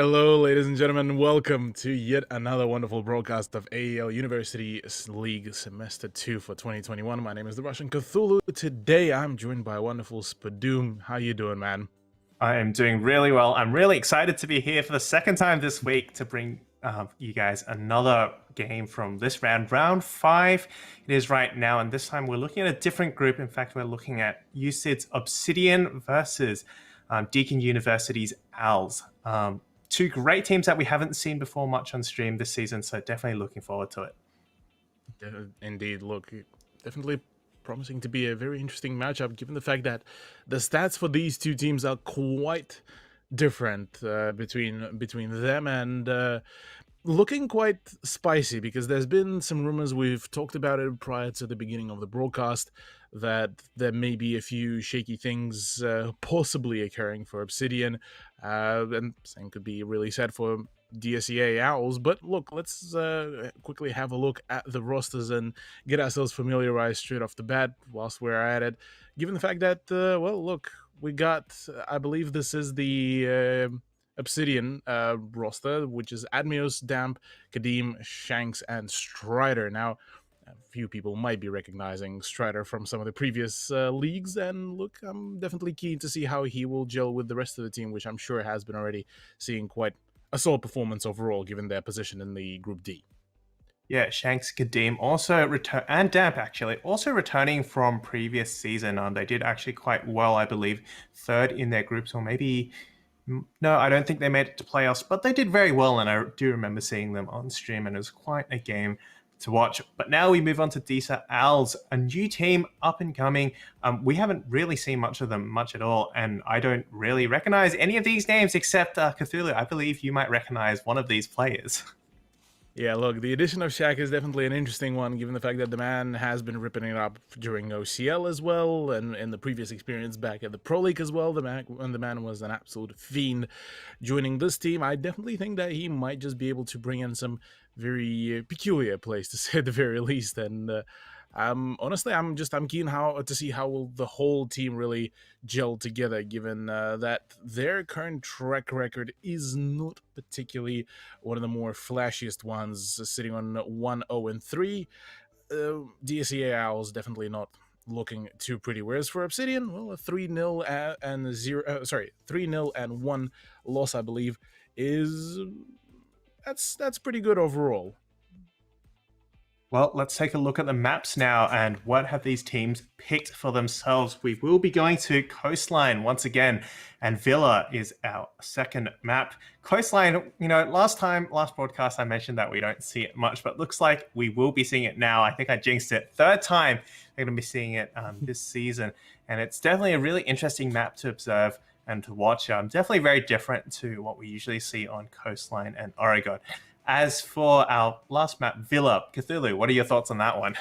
Hello, ladies and gentlemen. Welcome to yet another wonderful broadcast of AEL University League Semester 2 for 2021. My name is the Russian Cthulhu. Today, I'm joined by a wonderful Spudoom. How you doing, man? I am doing really well. I'm really excited to be here for the second time this week to bring you guys another game from this round, round 5. It is right now, and this time we're looking at a different group. In fact, we're looking at UCID's obSYDian versus Deakin University's Owls. Two great teams that we haven't seen before much on stream this season, so definitely looking forward to it. Indeed, look, definitely promising to be a very interesting matchup, given the fact that the stats for these two teams are quite different between them, and looking quite spicy, because there's been some rumors, we've talked about it prior to the beginning of the broadcast, that there may be a few shaky things possibly occurring for obSYDian, and same could be really sad for DESA Owls. But look, let's quickly have a look at the rosters and get ourselves familiarized straight off the bat whilst we're at it, given the fact that, well, look, we got, I believe this is the obSYDian roster, which is Admios, Damp, Kadeem, Shanks, and Strider. Now, a few people might be recognizing Strider from some of the previous leagues, and look, I'm definitely keen to see how he will gel with the rest of the team, which I'm sure has been already seeing quite a solid performance overall, given their position in the Group D. Yeah, Shanks, Kadeem also return, and Damp actually also returning from previous season. They did actually quite well, I believe, third in their groups, or maybe no, I don't think they made it to playoffs, but they did very well, and I do remember seeing them on stream, and it was quite a game to watch. But now we move on to DESA Owls, a new team up and coming. We haven't really seen much of them much at all, and I don't really recognize any of these names except Cthulhu. I believe you might recognize one of these players. Yeah, look, the addition of Shaq is definitely an interesting one, given the fact that the man has been ripping it up during OCL as well, and in the previous experience back at the Pro League as well. The man was an absolute fiend. Joining this team, I definitely think that he might just be able to bring in some very peculiar plays, to say at the very least. And honestly, I'm keen to see how will the whole team really gel together, given that their current track record is not particularly one of the more flashiest ones, sitting on 1-0-3. DESA Owls definitely not looking too pretty. Whereas for obSYDian, well, a 3-0 and 3-0 and 1 loss, I believe, is that's pretty good overall. Well, let's take a look at the maps now and what have these teams picked for themselves. We will be going to Coastline once again, and Villa is our second map. Coastline, last broadcast I mentioned that we don't see it much, but looks like we will be seeing it now. I think I jinxed it. Third time we're going to be seeing it this season, and it's definitely a really interesting map to observe and to watch. Definitely very different to what we usually see on Coastline and Oregon. As for our last map, Villa, Cthulhu, what are your thoughts on that one?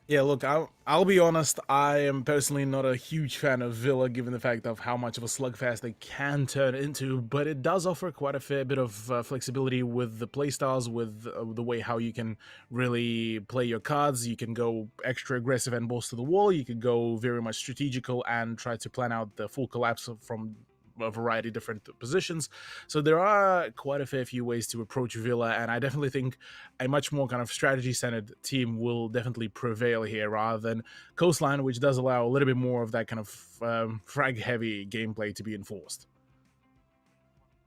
Yeah, look, I'll be honest, I am personally not a huge fan of Villa, given the fact of how much of a slugfest they can turn into, but it does offer quite a fair bit of flexibility with the playstyles, with the way how you can really play your cards. You can go extra aggressive and balls to the wall, you could go very much strategical and try to plan out the full collapse from a variety of different positions. So there are quite a fair few ways to approach Villa, and I definitely think a much more kind of strategy-centered team will definitely prevail here, rather than Coastline, which does allow a little bit more of that kind of frag-heavy gameplay to be enforced.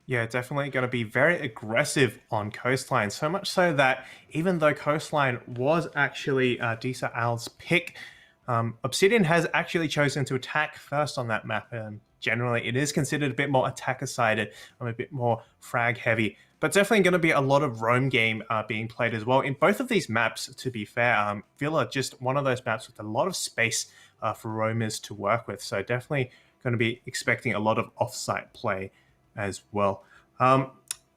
Yeah, definitely going to be very aggressive on Coastline. So much so that even though Coastline was actually DESA Owls' pick, obSYDian has actually chosen to attack first on that map. Generally, it is considered a bit more attacker-sided, a bit more frag-heavy, but definitely going to be a lot of roam game being played as well. In both of these maps, to be fair, Villa, just one of those maps with a lot of space for roamers to work with, so definitely going to be expecting a lot of off-site play as well.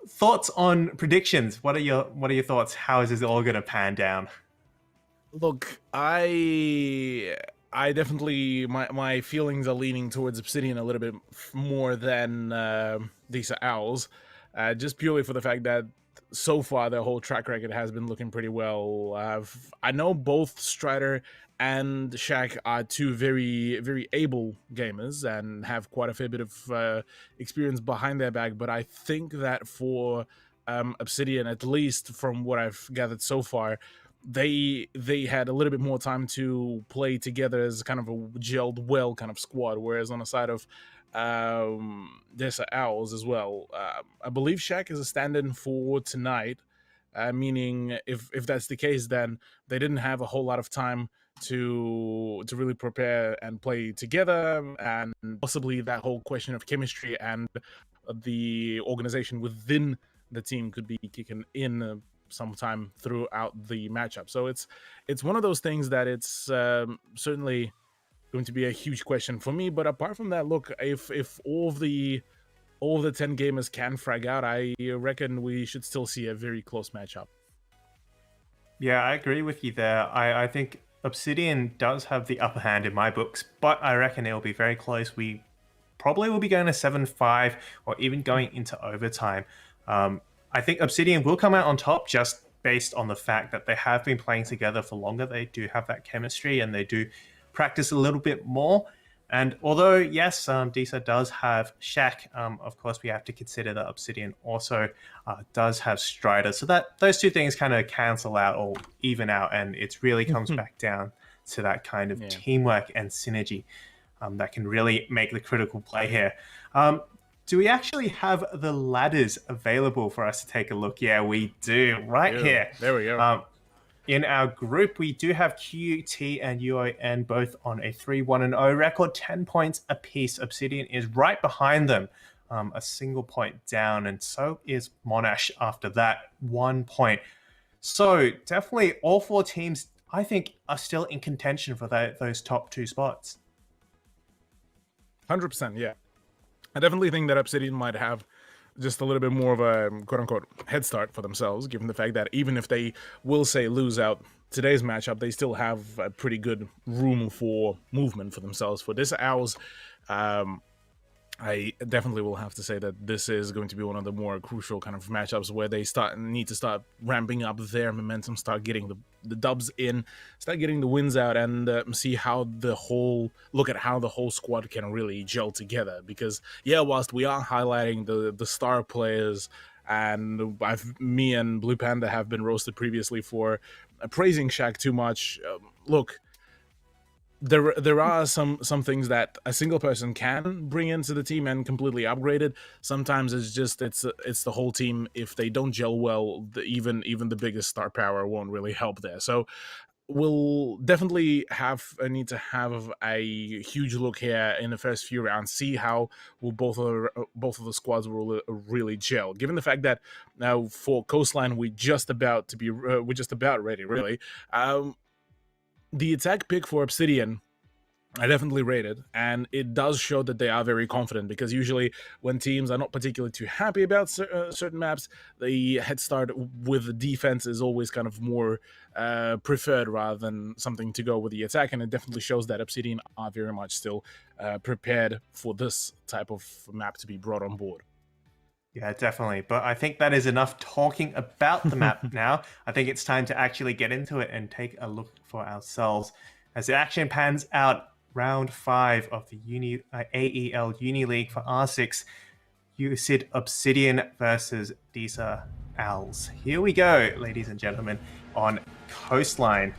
Thoughts on predictions? What are your thoughts? How is this all going to pan down? Look, I definitely, my feelings are leaning towards obSYDian a little bit more than DESA Owls, just purely for the fact that so far their whole track record has been looking pretty well. I know both Strider and Shaq are two very able gamers and have quite a fair bit of experience behind their back, but I think that for obSYDian, at least from what I've gathered so far, they had a little bit more time to play together as kind of a gelled well kind of squad, whereas on the side of DESA Owls as well, I believe Shaq is a stand-in for tonight, meaning if that's the case, then they didn't have a whole lot of time to really prepare and play together, and possibly that whole question of chemistry and the organization within the team could be kicking in sometime throughout the matchup. So it's one of those things that it's certainly going to be a huge question for me. But apart from that, look, if all of the 10 gamers can frag out, I reckon we should still see a very close matchup. Yeah, I agree with you there. I think obSYDian does have the upper hand in my books, but I reckon it'll be very close. We probably will be going to 7-5 or even going into overtime. I think obSYDian will come out on top just based on the fact that they have been playing together for longer. They do have that chemistry and they do practice a little bit more. And although, yes, DESA does have Shaq, of course, we have to consider that obSYDian also does have Strider. So that those two things kind of cancel out or even out, and it really comes back down to that kind of teamwork and synergy that can really make the critical play here. Do we actually have the ladders available for us to take a look? Yeah, we do, right here. There we go. In our group, we do have QT and UON both on a 3-1-0 record, 10 points apiece. obSYDian is right behind them, a single point down, and so is Monash after that, 1 point. So definitely all four teams, I think, are still in contention for those top two spots. 100%, yeah. I definitely think that obSYDian might have just a little bit more of a quote-unquote head start for themselves, given the fact that even if they will say lose out today's matchup, they still have a pretty good room for movement for themselves. For DESA Owls, I definitely will have to say that this is going to be one of the more crucial kind of matchups where they need to start ramping up their momentum, start getting the dubs in, start getting the wins out, and see how the whole squad can really gel together. Because yeah, whilst we are highlighting the star players, and me and Blue Panda have been roasted previously for praising Shaq too much, look, there are some things that a single person can bring into the team and completely upgrade it. Sometimes it's the whole team. If they don't gel well, even the biggest star power won't really help there. So we'll definitely need to have a huge look here in the first few rounds, see how will both of the squads will really gel, given the fact that now for Coastline we're just about ready, really. The attack pick for obSYDian, I definitely rate it, and it does show that they are very confident, because usually when teams are not particularly too happy about certain maps, the head start with the defense is always kind of more preferred rather than something to go with the attack, and it definitely shows that obSYDian are very much still prepared for this type of map to be brought on board. Yeah, definitely. But I think that is enough talking about the map now. I think it's time to actually get into it and take a look for ourselves. As the action pans out, round 5 of the AEL Uni League for R6, USID obSYDian versus DESA Owls. Here we go, ladies and gentlemen, on Coastline.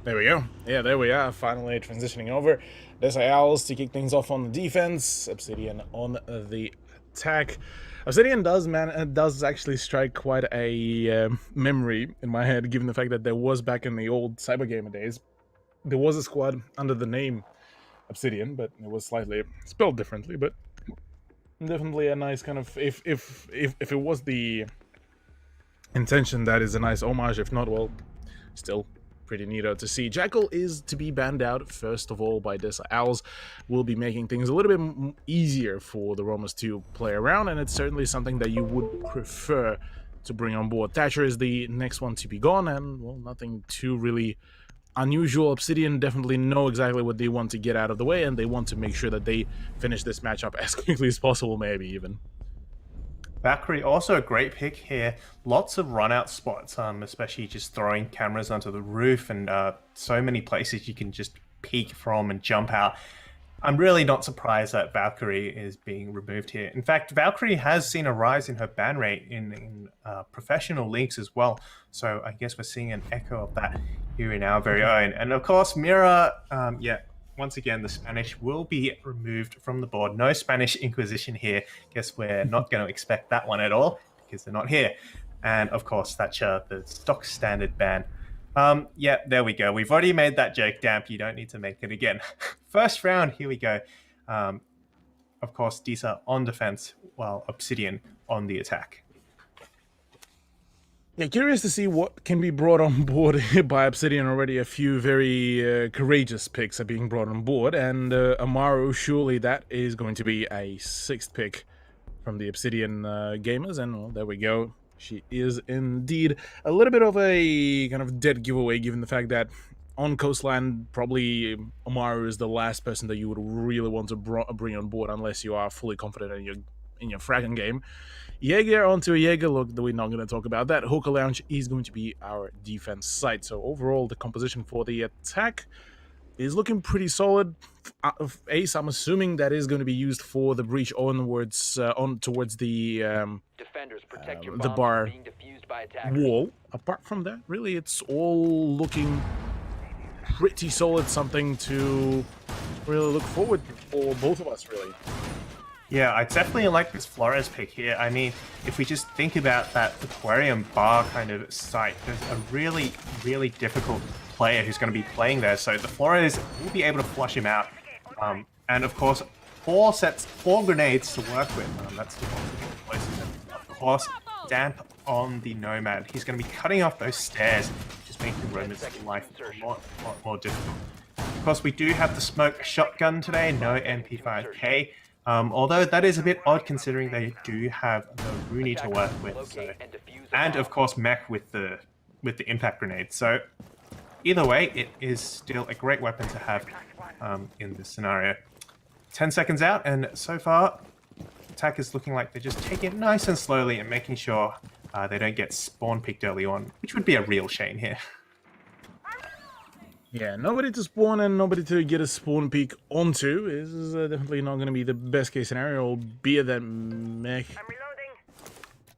There we go. Yeah, there we are, finally transitioning over. DESA Owls to kick things off on the defense, obSYDian on the attack. obSYDian does actually strike quite a memory in my head, given the fact that there was, back in the old Cybergamer days, there was a squad under the name obSYDian, but it was slightly spelled differently. But definitely a nice kind of, if it was the intention, that is a nice homage. If not, well, still pretty neato to see. Jackal is to be banned out first of all by DESA Owls. Will be making things a little bit easier for the Romas to play around, and it's certainly something that you would prefer to bring on board. Thatcher is the next one to be gone, and well, nothing too really unusual. obSYDian definitely know exactly what they want to get out of the way, and they want to make sure that they finish this matchup as quickly as possible, maybe even. Valkyrie, also a great pick here. Lots of run-out spots, especially just throwing cameras onto the roof and so many places you can just peek from and jump out. I'm really not surprised that Valkyrie is being removed here. In fact, Valkyrie has seen a rise in her ban rate in professional leagues as well. So I guess we're seeing an echo of that here in our very own. And of course, Mira, once again, the Spanish will be removed from the board. No Spanish Inquisition here. Guess we're not going to expect that one at all because they're not here. And of course, Thatcher, the stock standard ban. Yeah, there we go. We've already made that joke, Damp. You don't need to make it again. First round, here we go. Of course, DESA on defense, while obSYDian on the attack. Yeah, curious to see what can be brought on board by obSYDian already. A few very courageous picks are being brought on board, and Amaru, surely that is going to be a 6th pick from the obSYDian gamers, and well, there we go. She is indeed a little bit of a kind of dead giveaway, given the fact that on Coastline, probably Amaru is the last person that you would really want to bring on board unless you are fully confident in your fragging game. Jaeger onto a Jaeger, look, we're not going to talk about that. Hookah Lounge is going to be our defense site. So overall, the composition for the attack is looking pretty solid. Ace, I'm assuming that is going to be used for the breach onwards, on towards the Defenders, protect your the bombs bar from being defused by attackers. wall. Apart from that, really, it's all looking pretty solid. Something to really look forward for both of us, really. Yeah, I definitely like this Flores pick here. I mean, if we just think about that aquarium bar kind of site, there's a really, really difficult player who's going to be playing there. So the Flores will be able to flush him out. And of course, 4 grenades to work with. That's the multiple places. And of course, Damp on the Nomad. He's going to be cutting off those stairs, just making Roman's life a lot more difficult. Of course, we do have the smoke shotgun today, no MP5K. Although that is a bit odd considering they do have the Rooney to work with, so. And of course mech with the impact grenade. So either way, it is still a great weapon to have in this scenario. 10 seconds out, and so far, attack is looking like they're just taking it nice and slowly and making sure they don't get spawn picked early on, which would be a real shame here. Yeah, nobody to spawn and nobody to get a spawn peek onto is definitely not going to be the best case scenario, albeit that Mech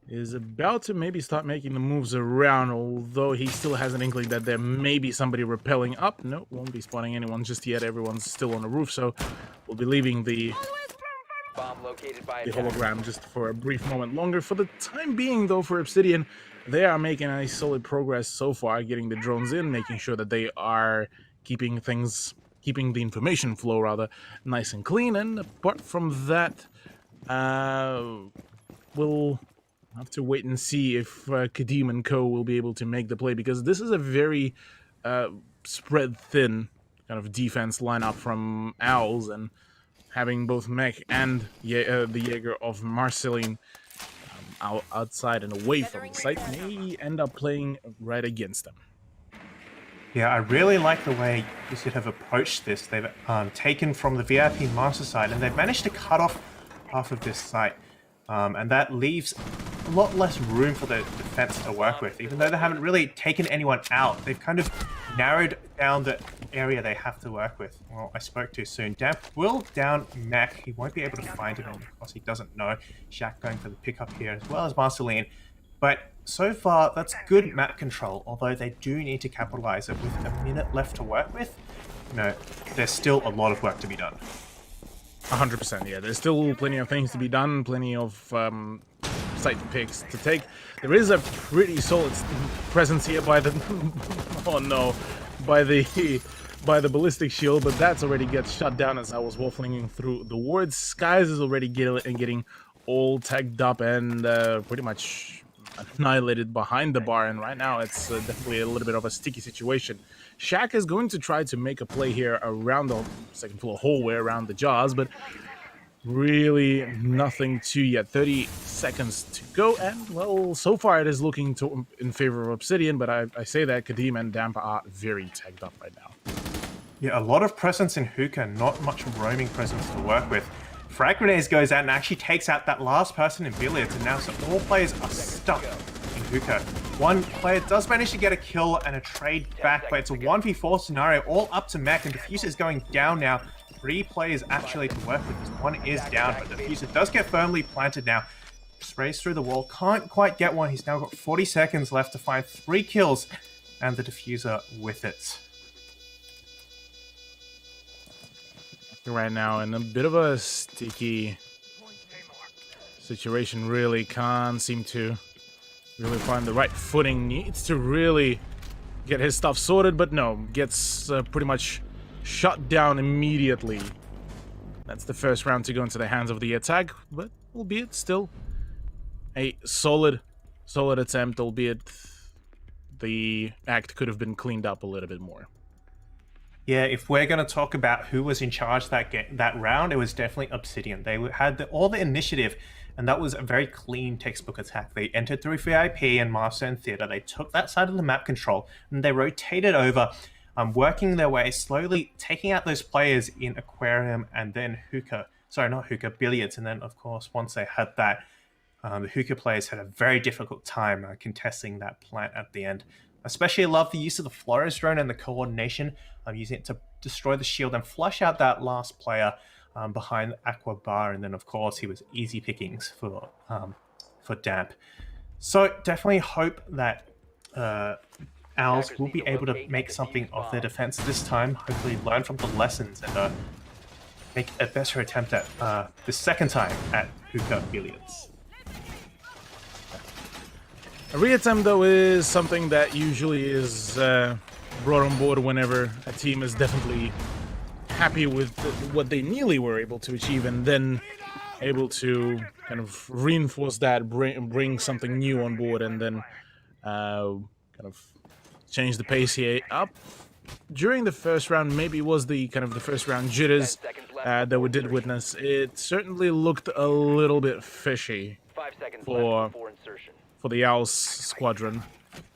is about to maybe start making the moves around, although he still has an inkling that there may be somebody rappelling up. No, won't be spawning anyone just yet. Everyone's still on the roof, so we'll be leaving the hologram just for a brief moment longer. For the time being, though, for obSYDian, they are making a solid progress so far, getting the drones in, making sure that they are keeping the information flow rather nice and clean. And apart from that, we'll have to wait and see if Kadim and Co will be able to make the play, because this is a very spread thin kind of defense lineup from Owls, and having both Mech and the Jaeger of Marceline outside and away from the site may end up playing right against them. Yeah, I really like the way you should have approached this. They've taken from the VIP master side, and they've managed to cut off half of this site. And that leaves a lot less room for the defense to work with. Even though they haven't really taken anyone out, they've kind of narrowed down the area they have to work with. Well, I spoke too soon. Damp will down Mac. He won't be able to find him, because he doesn't know. Shaq going for the pickup here, as well as Marceline. But so far, that's good map control, although they do need to capitalize it. With a minute left to work with, you know, there's still a lot of work to be done. 100%, yeah. There's still plenty of things to be done, plenty of site picks to take. There is a pretty solid presence here by the oh no, by the ballistic shield, but that's already gets shut down as I was waffling through the words. Skies is already getting all tagged up and pretty much annihilated behind the bar, and right now it's definitely a little bit of a sticky situation. Shaq is going to try to make a play here around the second floor hallway around the jars, but really nothing to yet. 30 seconds to go, and well, so far it is looking in favor of obSYDian, but I say that Kadim and Dampa are very tagged up right now. Yeah, a lot of presence in hookah, not much roaming presence to work with. Frag Grenades goes out and actually takes out that last person in Billiards, and now so all players are stuck in hookah. One player does manage to get a kill and a trade back, but it's a 1v4 scenario, all up to Mech, and Diffuser is going down now. 3 players actually to work with. One is down, but Diffuser does get firmly planted now. Sprays through the wall, can't quite get one. He's now got 40 seconds left to find 3 kills, and the Diffuser with it. Right now in a bit of a sticky situation, really can't seem to really find the right footing. Needs to really get his stuff sorted, but no, gets pretty much shut down immediately. That's the first round to go into the hands of the attack, but albeit still a solid attempt, albeit the act could have been cleaned up a little bit more. Yeah, if we're going to talk about who was in charge that round, it was definitely obSYDian. They had all the initiative, and that was a very clean textbook attack. They entered through VIP and Master and Theater. They took that side of the map control, and they rotated over, working their way slowly, taking out those players in Aquarium and then Hookah. Sorry, not Hookah, Billiards. And then, of course, once they had that, the Hookah players had a very difficult time contesting that plant at the end. Especially love the use of the Flores drone and the coordination. Using it to destroy the shield and flush out that last player behind Aqua Bar. And then, of course, he was easy pickings for Damp. So definitely hope that Owls will be able to make something of their defense this time. Hopefully learn from the lessons and make a better attempt at the second time at Hookah Billiards. A reattempt, though, is something that usually is brought on board whenever a team is definitely happy with what they nearly were able to achieve, and then able to kind of reinforce that, bring something new on board, and then kind of change the pace here up. During the first round, maybe it was the kind of the first round jitters that we did witness. It certainly looked a little bit fishy 5 seconds for left before insertion. the Owls squadron,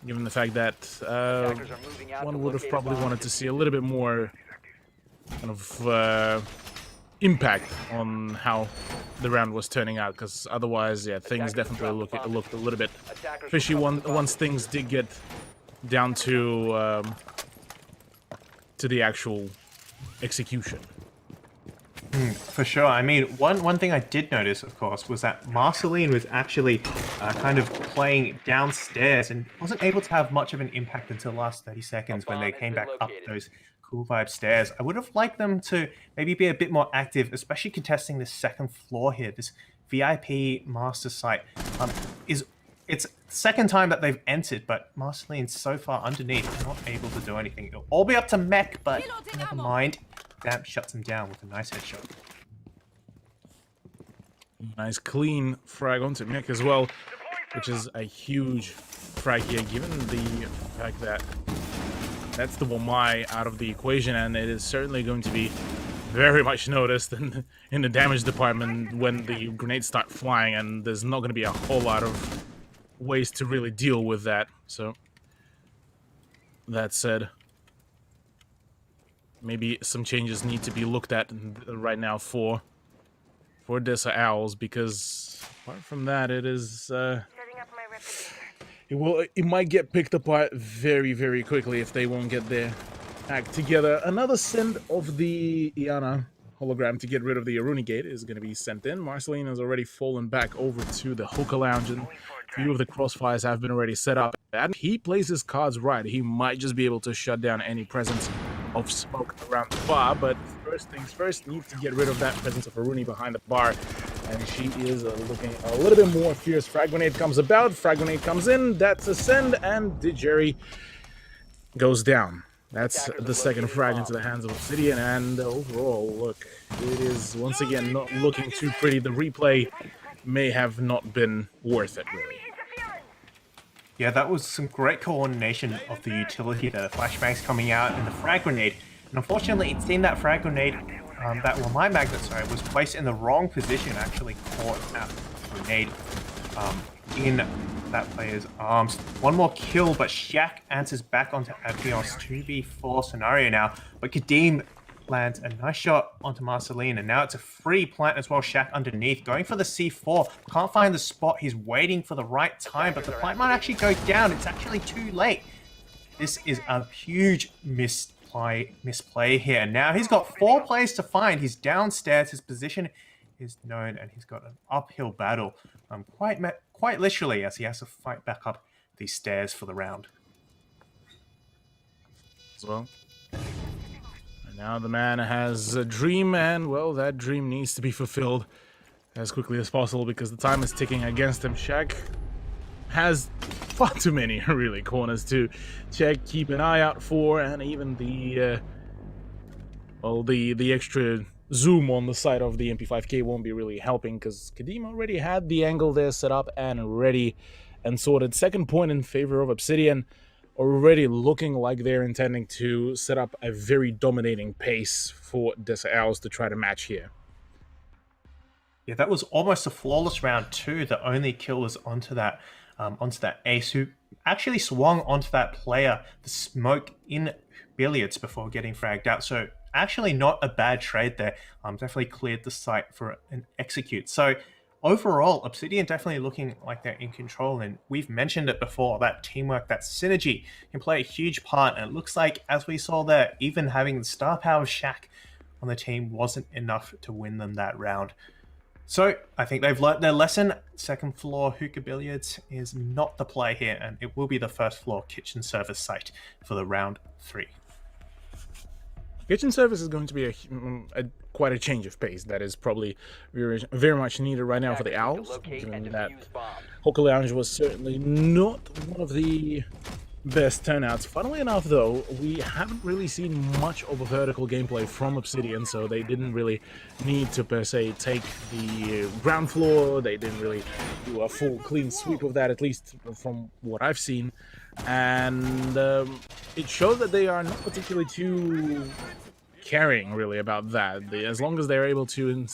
given the fact that Attackers are moving out one to would have locate a probably bomb. wanted to see a little bit more kind of impact on how the round was turning out, because otherwise, yeah, things definitely looked a little bit fishy once things did get down to the actual execution. For sure. I mean, one thing I did notice, of course, was that Marceline was actually kind of playing downstairs and wasn't able to have much of an impact until the last 30 seconds when they came back up those cool vibe stairs. I would have liked them to maybe be a bit more active, especially contesting this second floor here. This VIP master site it's the second time that they've entered, but Marceline's so far underneath, not able to do anything. It'll all be up to Mech, but never mind. Damp shuts him down with a nice headshot. Nice clean frag onto Mick as well, which is a huge frag here, given the fact that that's the Wamai out of the equation, and it is certainly going to be very much noticed in the damage department when the grenades start flying, and there's not going to be a whole lot of ways to really deal with that. So, that said, maybe some changes need to be looked at right now for DESA Owls, because apart from that, it is it might get picked apart very, very quickly if they won't get their act together. Another send of the Iana hologram to get rid of the Aruni gate is going to be sent in. Marceline has already fallen back over to the hookah lounge, and a few of the crossfires have been already set up. And he plays his cards right. He might just be able to shut down any presence of smoke around the bar, but first things first, need to get rid of that presence of Aruni behind the bar, and she is looking a little bit more fierce. Frag grenade comes about, frag grenade comes in, that's a send, and Digeri goes down. That's the second frag into the hands of obSYDian, and overall, look, it is once again not looking too pretty. The replay may have not been worth it, really. Yeah, that was some great coordination of the utility there. The flashbangs coming out and the frag grenade. And unfortunately, it seemed that frag grenade, my magnet, sorry, was placed in the wrong position, actually caught that grenade in that player's arms. One more kill, but Shaq answers back onto Adrion's 2v4 scenario now. But Kadeem lands a nice shot onto Marceline, and now it's a free plant as well. Shaq underneath, going for the C4. Can't find the spot. He's waiting for the right time, but the plant might actually go down. It's actually too late. This is a huge misplay here. Now he's got 4 players to find. He's downstairs. His position is known, and he's got an uphill battle, quite literally, as he has to fight back up these stairs for the round. As well. And now the man has a dream, and well, that dream needs to be fulfilled as quickly as possible because the time is ticking against him. Shaq has far too many really corners to check, keep an eye out for, and even the extra zoom on the side of the MP5K won't be really helping because Kadim already had the angle there set up and ready and sorted. Second point in favor of obSYDian, already looking like they're intending to set up a very dominating pace for DESA Owls to try to match here. Yeah, that was almost a flawless round too. The only kill was onto that ace who actually swung onto that player, the smoke in billiards before getting fragged out. So actually not a bad trade there. Definitely cleared the site for an execute. So overall, obSYDian definitely looking like they're in control, and we've mentioned it before, that teamwork, that synergy can play a huge part, and it looks like, as we saw there, even having the star power Shaq on the team wasn't enough to win them that round. So I think they've learnt their lesson. Second floor hookah billiards is not the play here, and it will be the first floor kitchen service site for the round 3. Kitchen service is going to be quite a change of pace. That is probably very much needed right now for the Owls, given that Hookah Lounge was certainly not one of the best turnouts. Funnily enough, though, we haven't really seen much of a vertical gameplay from obSYDian, so they didn't really need to, per se, take the ground floor. They didn't really do a full clean sweep of that, at least from what I've seen. And it shows that they are not particularly too caring, really, about that. As long as they're able to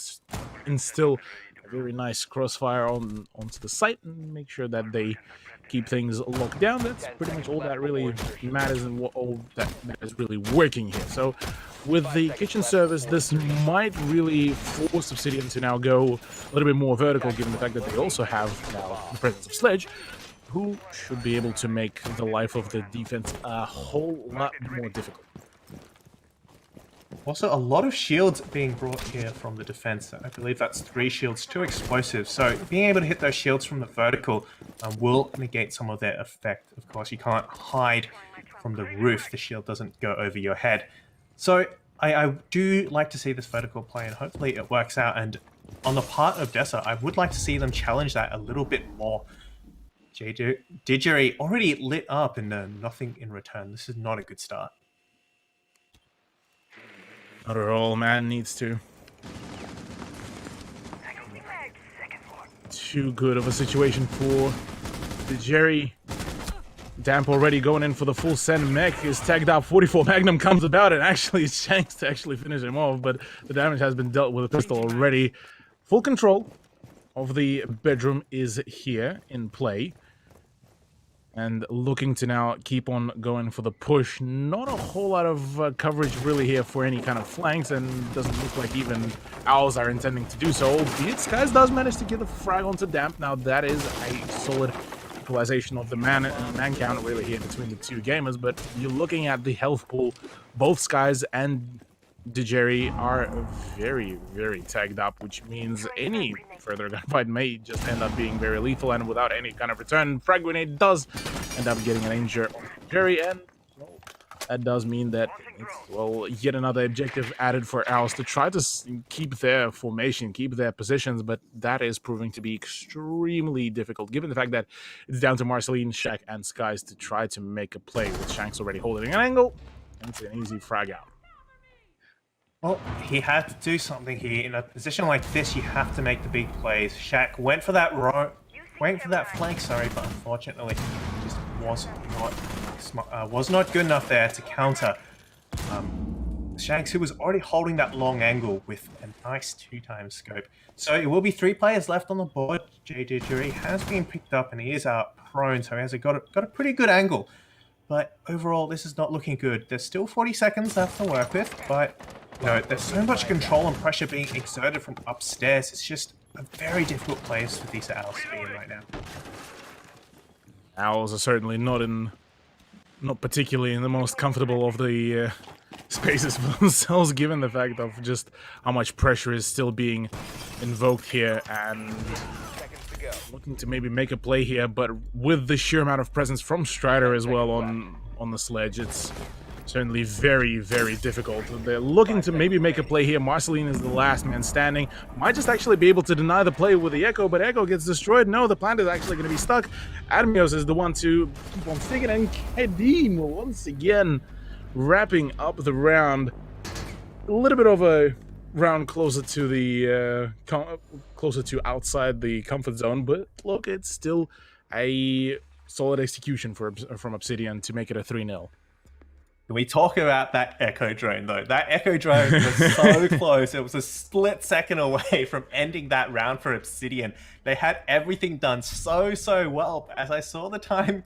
instill a very nice crossfire onto the site and make sure that they keep things locked down, that's pretty much all that really matters and all that is really working here. So with the kitchen service, this might really force obSYDian to now go a little bit more vertical, given the fact that they also have now the presence of Sledge, who should be able to make the life of the defense a whole lot more difficult. Also, a lot of shields being brought here from the defense. I believe that's 3 shields, 2 explosives. So being able to hit those shields from the vertical will negate some of their effect. Of course, you can't hide from the roof. The shield doesn't go over your head. So I do like to see this vertical play, and hopefully it works out. And on the part of DESA, I would like to see them challenge that a little bit more. Didgery already lit up and nothing in return. This is not a good start. Not at all, man needs to. Too good of a situation for the Jerry. Damp already going in for the full send. Mech is tagged out. 44 Magnum comes about, and actually it's Shanks to actually finish him off, but the damage has been dealt with a pistol already. Full control of the bedroom is here in play. And looking to now keep on going for the push. Not a whole lot of coverage really here for any kind of flanks, and doesn't look like even Owls are intending to do so. Albeit Skies does manage to get a frag onto Damp. Now that is a solid equalization of the man count really here between the two gamers, but you're looking at the health pool. Both Skies and Dejeri are very, very tagged up, which means any further gunfight may just end up being very lethal, and without any kind of return. Frag grenade does end up getting an injure on Jerry, and well, that does mean that it's, well, yet another objective added for Owls to try to keep their formation, keep their positions, but that is proving to be extremely difficult, given the fact that it's down to Marceline, Shaq, and Skies to try to make a play, with Shanks already holding an angle, and it's an easy frag out. Well, he had to do something here. In a position like this, you have to make the big plays. Shaq went for that flank, sorry, but unfortunately, just was not good enough there to counter Shanks, who was already holding that long angle with a nice 2x scope. So it will be 3 players left on the board. Didgery has been picked up, and he is prone, so he has got a pretty good angle. But overall, this is not looking good. There's still 40 seconds left to work with, but there's so much control and pressure being exerted from upstairs. It's just a very difficult place for DESA Owls to be in right now. Owls are certainly not particularly in the most comfortable of the spaces for themselves, given the fact of just how much pressure is still being invoked here, and Seconds to go. looking to maybe make a play here, but with the sheer amount of presence from Strider as well on the sledge, it's certainly very, very difficult. They're looking to maybe make a play here. Marceline is the last man standing. Might just actually be able to deny the play with the Echo, but Echo gets destroyed. No, the plant is actually going to be stuck. Admios is the one to keep on sticking, and Kadim once again wrapping up the round. A little bit of a round closer to the closer to outside the comfort zone, but look, it's still a solid execution from obSYDian to make it a 3-0. Can we talk about that Echo drone, though? That Echo drone was so close. It was a split second away from ending that round for obSYDian. They had everything done so well. But as I saw the time,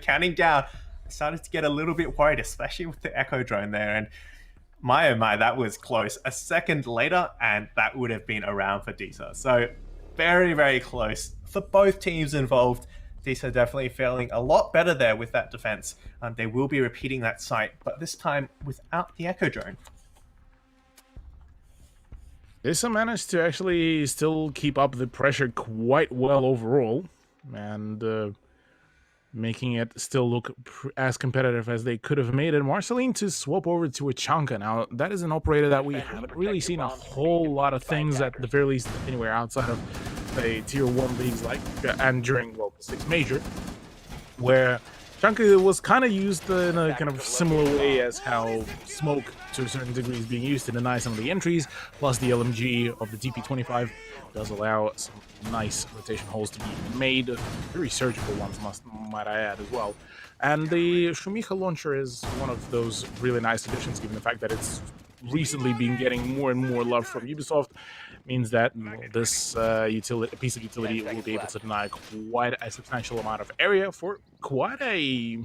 counting down, I started to get a little bit worried, especially with the Echo drone there. And my, oh my, that was close. A second later, and that would have been a round for DESA. So very, very close for both teams involved. DESA definitely feeling a lot better there with that defense. They will be repeating that site, but this time without the Echo drone. DESA managed to actually still keep up the pressure quite well overall, and making it still look as competitive as they could have made it. Marceline to swap over to a Chanka. Now, that is an operator that we haven't really seen a whole lot of things, at the very least, anywhere outside of the Tier 1 leagues, like, and during, well, the 6 Major, where Chanka was kind of used in a kind of similar way as how Smoke, to a certain degree, is being used to deny some of the entries, plus the LMG of the TP25 does allow some nice rotation holes to be made, very surgical ones, might I add, as well. And the Shumicha launcher is one of those really nice additions, given the fact that it's recently been getting more and more love from Ubisoft. Means that this piece of utility will be able to deny quite a substantial amount of area for quite a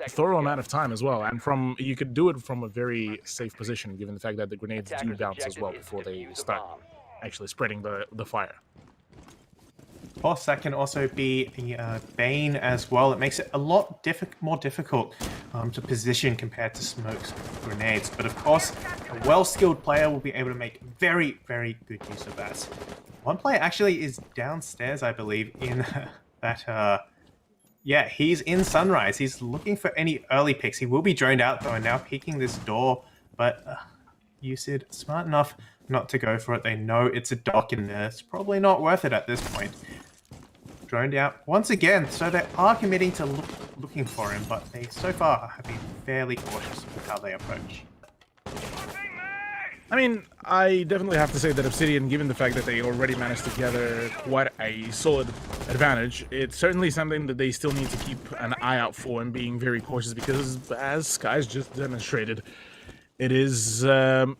thorough amount of time as well, and you could do it from a very safe position, given the fact that the grenades do bounce as well before they start actually spreading the fire. Of course, that can also be a Bane as well. It makes it a lot more difficult to position compared to Smoke's grenades. But of course, a well-skilled player will be able to make very, very good use of that. One player actually is downstairs, I believe, in that... yeah, he's in Sunrise. He's looking for any early picks. He will be droned out, though, and now peeking this door. But USID, smart enough not to go for it. They know it's a dock in there. It's probably not worth it at this point. Droned out once again, so they are committing to looking for him, but they so far have been fairly cautious with how they approach. I mean, I definitely have to say that obSYDian, given the fact that they already managed to gather quite a solid advantage, it's certainly something that they still need to keep an eye out for and being very cautious, because as Sky's just demonstrated, it is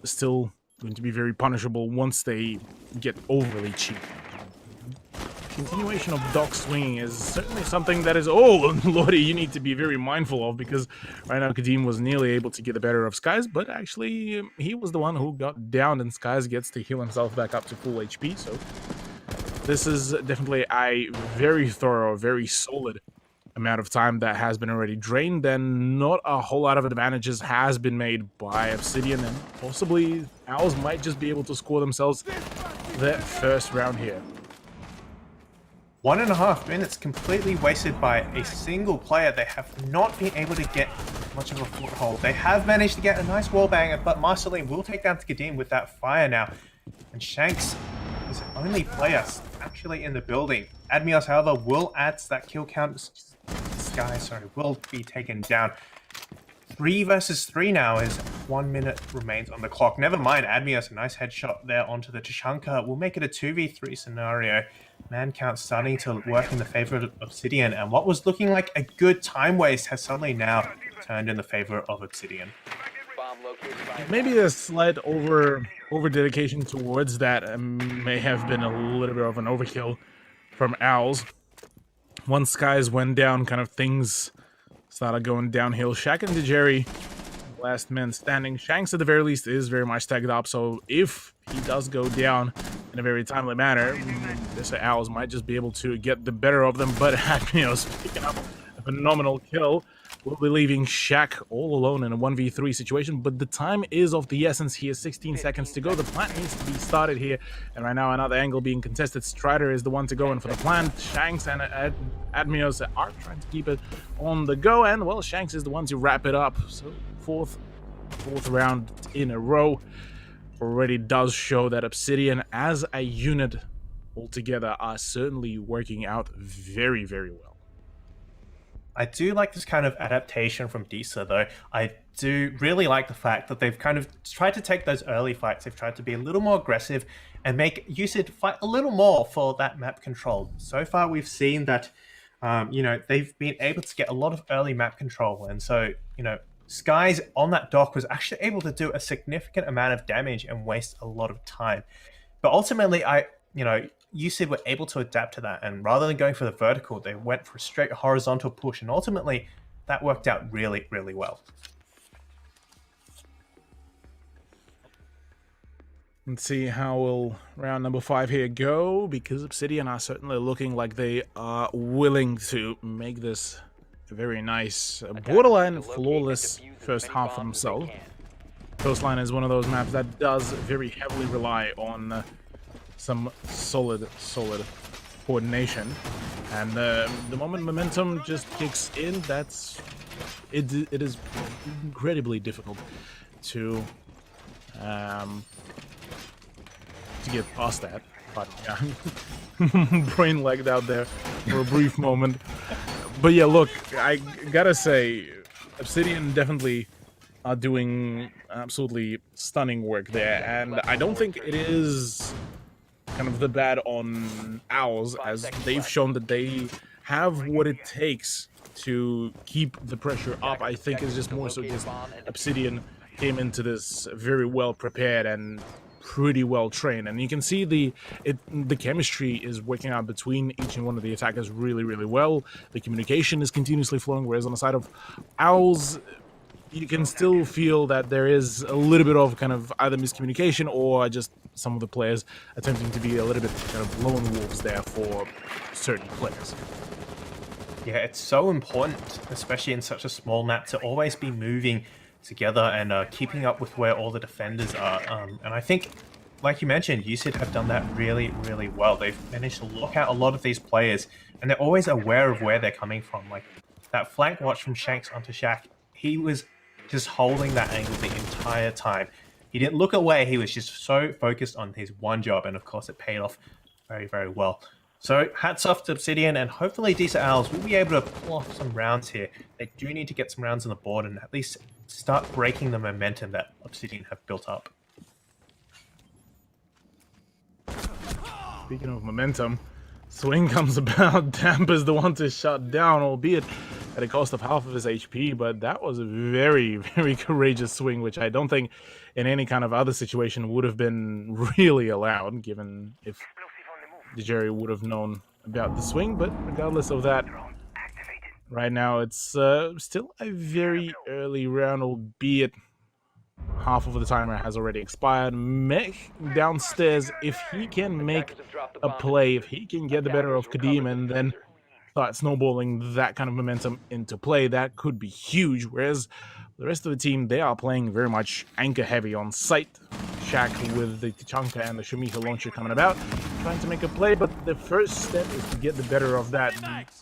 still going to be very punishable once they get overly cheap. Continuation of dock swinging is certainly something that is, oh lordy, you need to be very mindful of, because right now Kadim was nearly able to get the better of Skies, but actually he was the one who got down, and Skies gets to heal himself back up to full HP. So this is definitely a very thorough, very solid amount of time that has been already drained, and not a whole lot of advantages has been made by obSYDian, and possibly Owls might just be able to score themselves their first round here. 1.5 minutes completely wasted by a single player. They have not been able to get much of a foothold. They have managed to get a nice wall banger, but Marceline will take down Kadim with that fire now. And Shanks is the only player actually in the building. Admios, however, will add to that kill count. Sky, sorry, will be taken down. 3 versus 3 now as 1 minute remains on the clock. Never mind, Admios, a nice headshot there onto the Tashanka. Will make it a 2v3 scenario. Man count starting to work in the favor of obSYDian, and what was looking like a good time waste has suddenly now turned in the favor of obSYDian. Maybe a slight over dedication towards that may have been a little bit of an overkill from Owls. Once Skies went down, kind of things started going downhill. Shaq and Dejeri last man standing. Shanks, at the very least, is very much tagged up, so if he does go down in a very timely manner, DESA Owls might just be able to get the better of them, but Admios picking up a phenomenal kill. We'll be leaving Shaq all alone in a 1v3 situation, but the time is of the essence here. 16 seconds to go. The plant needs to be started here, and right now another angle being contested. Strider is the one to go in for the plant. Shanks and Admios are trying to keep it on the go, and well, Shanks is the one to wrap it up. So fourth round in a row already does show that obSYDian as a unit altogether are certainly working out very, very well. I do like this kind of adaptation from DESA, though. I do really like the fact that they've kind of tried to take those early fights. They've tried to be a little more aggressive and make UCID fight a little more for that map control. So far, we've seen that, they've been able to get a lot of early map control. And so, Skies on that dock was actually able to do a significant amount of damage and waste a lot of time. But ultimately, UCID were able to adapt to that, and rather than going for the vertical, they went for a straight horizontal push, and ultimately that worked out really, really well. Let's see how will round number 5 here go, because obSYDian are certainly looking like they are willing to make this a very nice, borderline flawless first half for themselves. Coastline is one of those maps that does very heavily rely on some solid coordination, and the moment momentum just kicks in, it is incredibly difficult to get past that. But yeah, brain lagged out there for a brief moment. But yeah, look, I gotta say, obSYDian definitely are doing absolutely stunning work there, and I don't think it is kind of the bad on Owls, as they've shown that they have what it takes to keep the pressure up. I think it's just more so just obSYDian came into this very well prepared and pretty well trained, and you can see the chemistry is working out between each and one of the attackers really, really well. The communication is continuously flowing, whereas on the side of Owls, you can still feel that there is a little bit of kind of either miscommunication or just some of the players attempting to be a little bit kind of lone wolves there for certain players. Yeah, it's so important, especially in such a small map, to always be moving together and keeping up with where all the defenders are. And I think, like you mentioned, UCID have done that really, really well. They've managed to lock out a lot of these players, and they're always aware of where they're coming from. Like that flank watch from Shanks onto Shaq, he was just holding that angle the entire time. He didn't look away, he was just so focused on his one job, and of course it paid off very, very well. So hats off to obSYDian, and hopefully DESA Owls will be able to pull off some rounds here. They do need to get some rounds on the board and at least start breaking the momentum that obSYDian have built up. Speaking of momentum, Swing comes about. Damp is the one to shut down, albeit at a cost of half of his HP, but that was a very, very courageous swing, which I don't think in any kind of other situation would have been really allowed, given if the jury would have known about the swing. But regardless of that, right now it's still a very early round, albeit half of the timer has already expired. Mech downstairs, if he can make a play, if he can get the better of Kadim and then start snowballing that kind of momentum into play, that could be huge. Whereas the rest of the team, they are playing very much anchor heavy on site. Shaq with the Tachanka and the Shamiha launcher coming about, trying to make a play, but the first step is to get the better of that.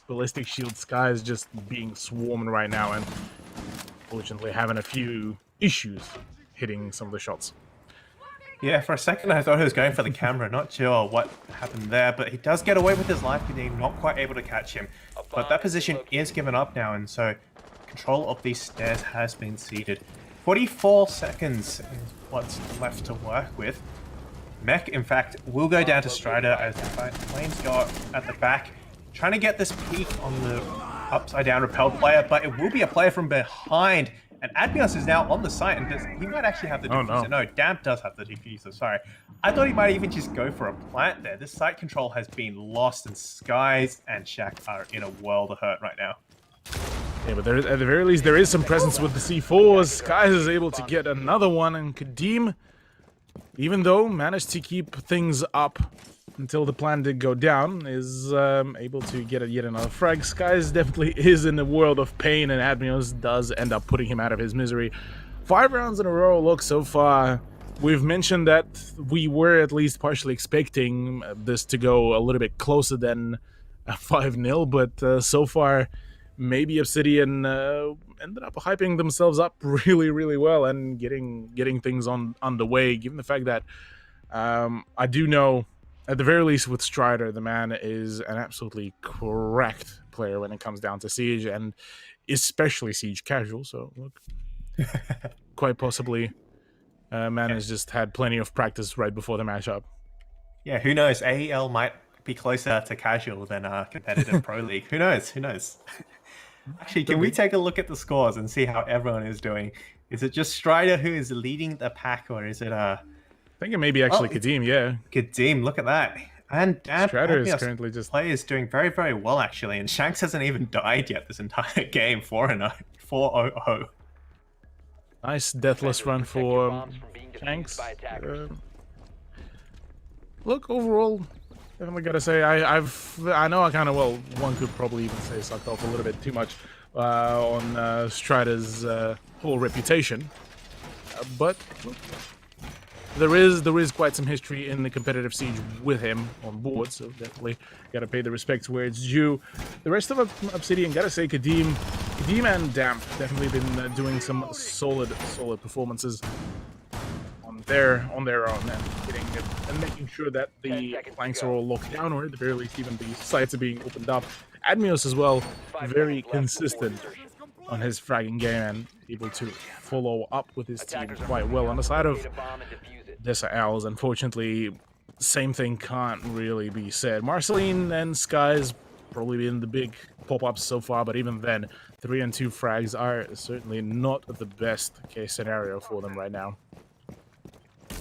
Ballistic shield Sky is just being swarmed right now, and fortunately having a few issues hitting some of the shots. Yeah, for a second I thought he was going for the camera, not sure what happened there, but he does get away with his life, Kadim, not quite able to catch him. But that position is given up now, and so control of these stairs has been ceded. 44 seconds is what's left to work with. Mech, in fact, will go down to Strider as the flames go up at the back, trying to get this peek on the upside down repelled player, but it will be a player from behind. And Admios is now on the site, and he might actually have the diffuser. No, Damp does have the diffuser, sorry. I thought he might even just go for a plant there. This site control has been lost, and Skies and Shaq are in a world of hurt right now. Yeah, but there, at the very least, there is some presence with the C4s. Skies is able to get another one, and Kadeem, even though managed to keep things up until the plan did go down, is able to get yet another frag. Skies definitely is in a world of pain, and Admios does end up putting him out of his misery. 5 rounds in a row. Look, so far, we've mentioned that we were at least partially expecting this to go a little bit closer than a 5-0, but so far, maybe obSYDian ended up hyping themselves up really, really well and getting things underway, given the fact that I do know, at the very least with Strider, the man is an absolutely correct player when it comes down to Siege, and especially Siege casual, so look, quite possibly man has just had plenty of practice right before the matchup. Yeah, who knows? AEL might be closer to casual than competitive pro league. Who knows? Who knows? Actually, can we take a look at the scores and see how everyone is doing? Is it just Strider who is leading the pack, or is it I think it may be actually Kadeem, yeah. Kadeem, look at that. And Strider is currently just... Play is doing very, very well, actually. And Shanks hasn't even died yet this entire game. 4-0. Nice deathless run for Shanks. Look, overall, definitely gotta say, I know I kind of, well, one could probably even say sucked off a little bit too much on Strider's whole reputation. But look, there is quite some history in the competitive Siege with him on board, so definitely gotta pay the respect where it's due. The rest of obSYDian, gotta say, Kadeem and Damp definitely been doing some solid performances on their own and making sure that the flanks are all locked down, or at the very least even the sites are being opened up. Admios as well, very consistent on his fragging game and able to follow up with his team quite well. On the side of DESA Owls, unfortunately, same thing can't really be said. Marceline and Skies probably been the big pop-ups so far, but even then, 3 and 2 frags are certainly not the best case scenario for them right now.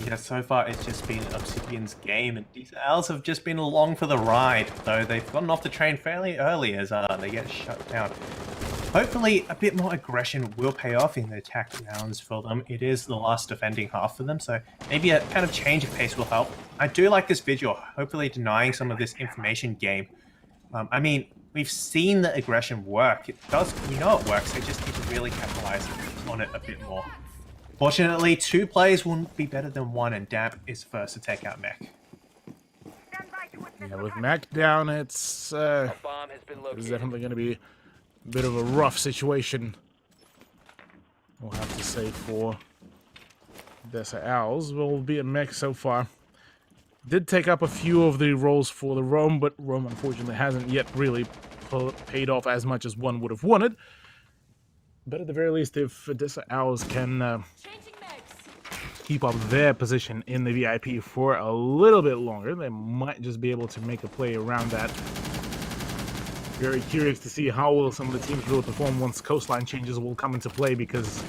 Yeah, so far it's just been obSYDian's game, and these Owls have just been along for the ride, though they've gotten off the train fairly early as they get shut down. Hopefully, a bit more aggression will pay off in the attack rounds for them. It is the last defending half for them, so maybe a kind of change of pace will help. I do like this visual, hopefully denying some of this information game. I mean, we've seen the aggression work. It does, we know it works, they just need to really capitalize on it a bit more. Fortunately, 2 players will be better than 1, and Damp is first to take out Mech. Yeah, with Mech down, it's definitely going to be a bit of a rough situation, we'll have to say, for DESA Owls. Will be a Mech so far. Did take up a few of the roles for the Roam, but Roam unfortunately hasn't yet really paid off as much as one would have wanted. But at the very least, if DESA Owls can keep up their position in the VIP for a little bit longer, they might just be able to make a play around that. Very curious to see how will some of the teams will perform once coastline changes will come into play, because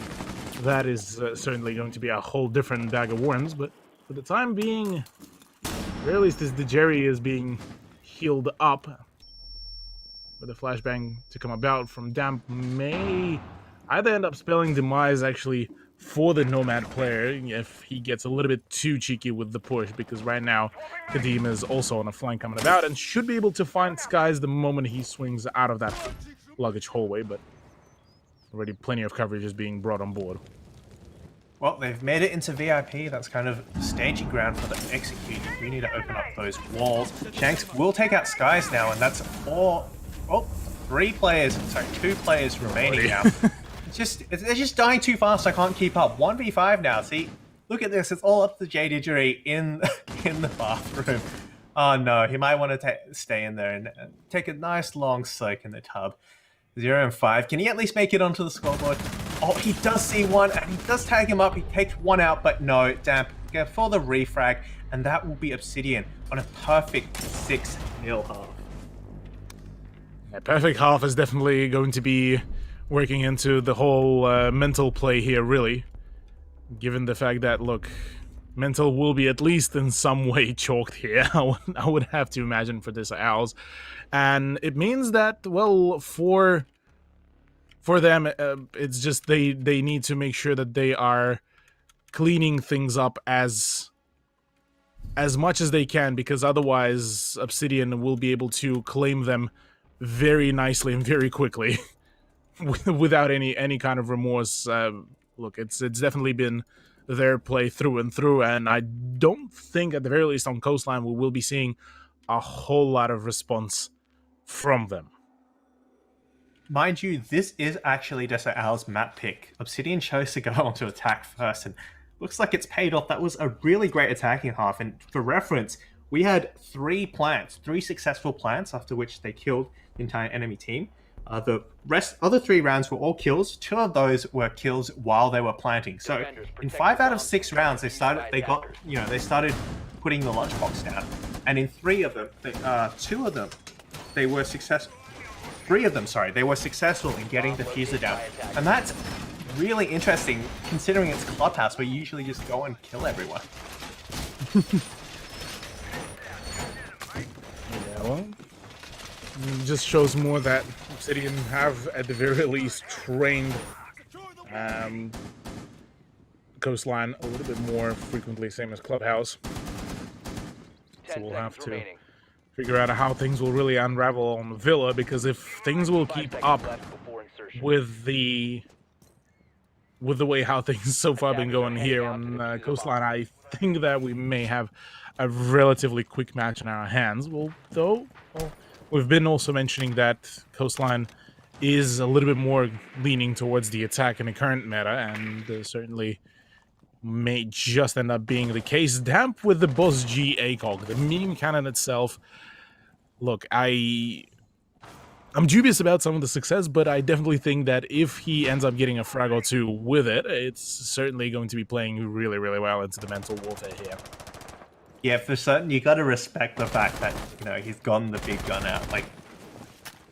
that is certainly going to be a whole different bag of worms. But for the time being, at the very least, as the Jerry is being healed up, for the flashbang to come about from Damp may either end up spelling demise actually for the Nomad player if he gets a little bit too cheeky with the push, because right now Kadeem is also on a flank coming about and should be able to find Skies the moment he swings out of that luggage hallway, but already plenty of coverage is being brought on board. Well, they've made it into VIP. That's kind of staging ground for the execute. We need to open up those walls. Shanks will take out Skies now, and that's 2 players remaining now. They're just dying too fast. I can't keep up. 1v5 now. See, look at this. It's all up to J-Digery in the bathroom. Oh no, he might want to stay in there and take a nice long soak in the tub. 0 and 5. Can he at least make it onto the scoreboard? Oh, he does see one, and he does tag him up. He takes one out, but no, Damp go for the refrag, and that will be obSYDian on a perfect 6-0 half. Yeah, perfect half is definitely going to be working into the whole mental play here, really. Given the fact that, look, mental will be at least in some way chalked here, I would have to imagine, for this Owls. And it means that, well, for for them, it's just they need to make sure that they are cleaning things up as much as they can, because otherwise obSYDian will be able to claim them very nicely and very quickly without any kind of remorse. Look, it's definitely been their play through and through, and I don't think, at the very least on Coastline, we will be seeing a whole lot of response from them. Mind you, this is actually DESA Owls' map pick. obSYDian chose to go on to attack first, and looks like it's paid off. That was a really great attacking half, and for reference, we had 3 successful plants, after which they killed the entire enemy team. The other 3 rounds were all kills. 2 of those were kills while they were planting. So in 5 out of 6 rounds, they started putting the lunchbox down, and in 3 of them, 2 of them, they were successful. 3 of them, they were successful in getting the fuser down, and that's really interesting considering it's Clubhouse, where you usually just go and kill everyone. Yeah, well, it just shows more that obSYDian have, at the very least, trained Coastline a little bit more frequently, same as Clubhouse. So we'll have to figure out how things will really unravel on Villa, because if things will keep up with the way how things so far been going here on Coastline, I think that we may have a relatively quick match in our hands. We've been also mentioning that Coastline is a little bit more leaning towards the attack in the current meta, and certainly may just end up being the case. Damp with the Boss G ACOG, the meme cannon itself. Look, I'm dubious about some of the success, but I definitely think that if he ends up getting a frag or 2 with it, it's certainly going to be playing really, really well into the mental warfare here. Yeah, for certain, you got to respect the fact that, you know, he's gotten the big gun out. Like,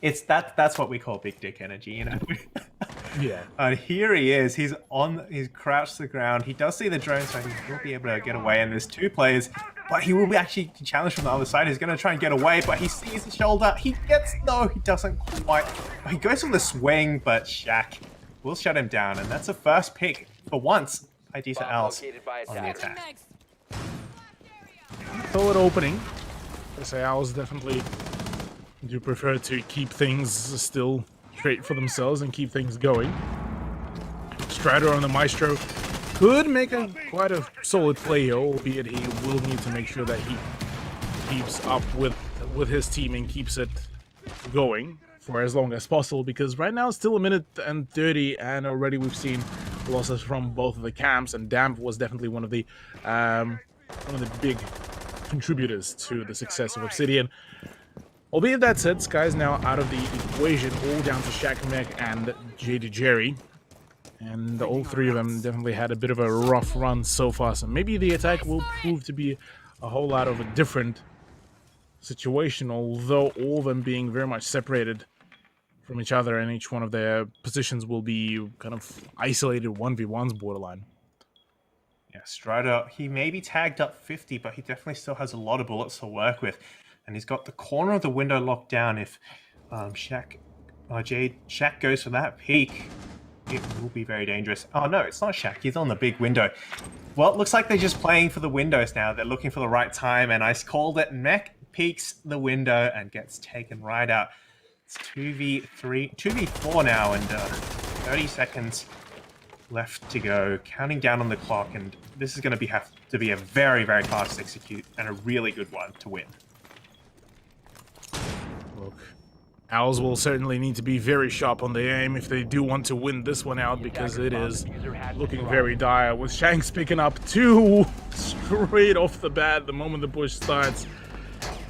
that's what we call big dick energy, you know. Yeah. And here he is. He's crouched to the ground. He does see the drone, so he will be able to get away. And there's 2 players, but he will be actually challenged from the other side. He's going to try and get away, but he sees the shoulder. He doesn't quite. He goes for the swing, but Shaq will shut him down. And that's a first pick for once by DESA Owls on the attack. Solid opening. DESA Owls definitely do prefer to keep things still straight for themselves and keep things going. Strider on the Maestro could make quite a solid play here, albeit he will need to make sure that he keeps up with his team and keeps it going for as long as possible, because right now it's still 1:30 and already we've seen losses from both of the camps, and Damp was definitely one of the big contributors to the success of obSYDian. Albeit that said, Sky's now out of the equation, all down to Shaq and JD Jerry. And all 3 of them definitely had a bit of a rough run so far. So maybe the attack will prove to be a whole lot of a different situation, although all of them being very much separated from each other, and each one of their positions will be kind of isolated 1v1s borderline. Yeah, Strider, he may be tagged up 50, but he definitely still has a lot of bullets to work with. And he's got the corner of the window locked down. If Shaq goes for that peek, it will be very dangerous. Oh no, it's not Shaq. He's on the big window. Well, it looks like they're just playing for the windows now. They're looking for the right time, and I called it. Mech peeks the window and gets taken right out. It's 2v4 now, and 30 seconds left to go. Counting down on the clock, and this is going to have to be a very, very fast execute and a really good one to win. Look, Owls will certainly need to be very sharp on the aim if they do want to win this one out, because it is looking very dire, with Shanks picking up 2 straight off the bat the moment the push starts.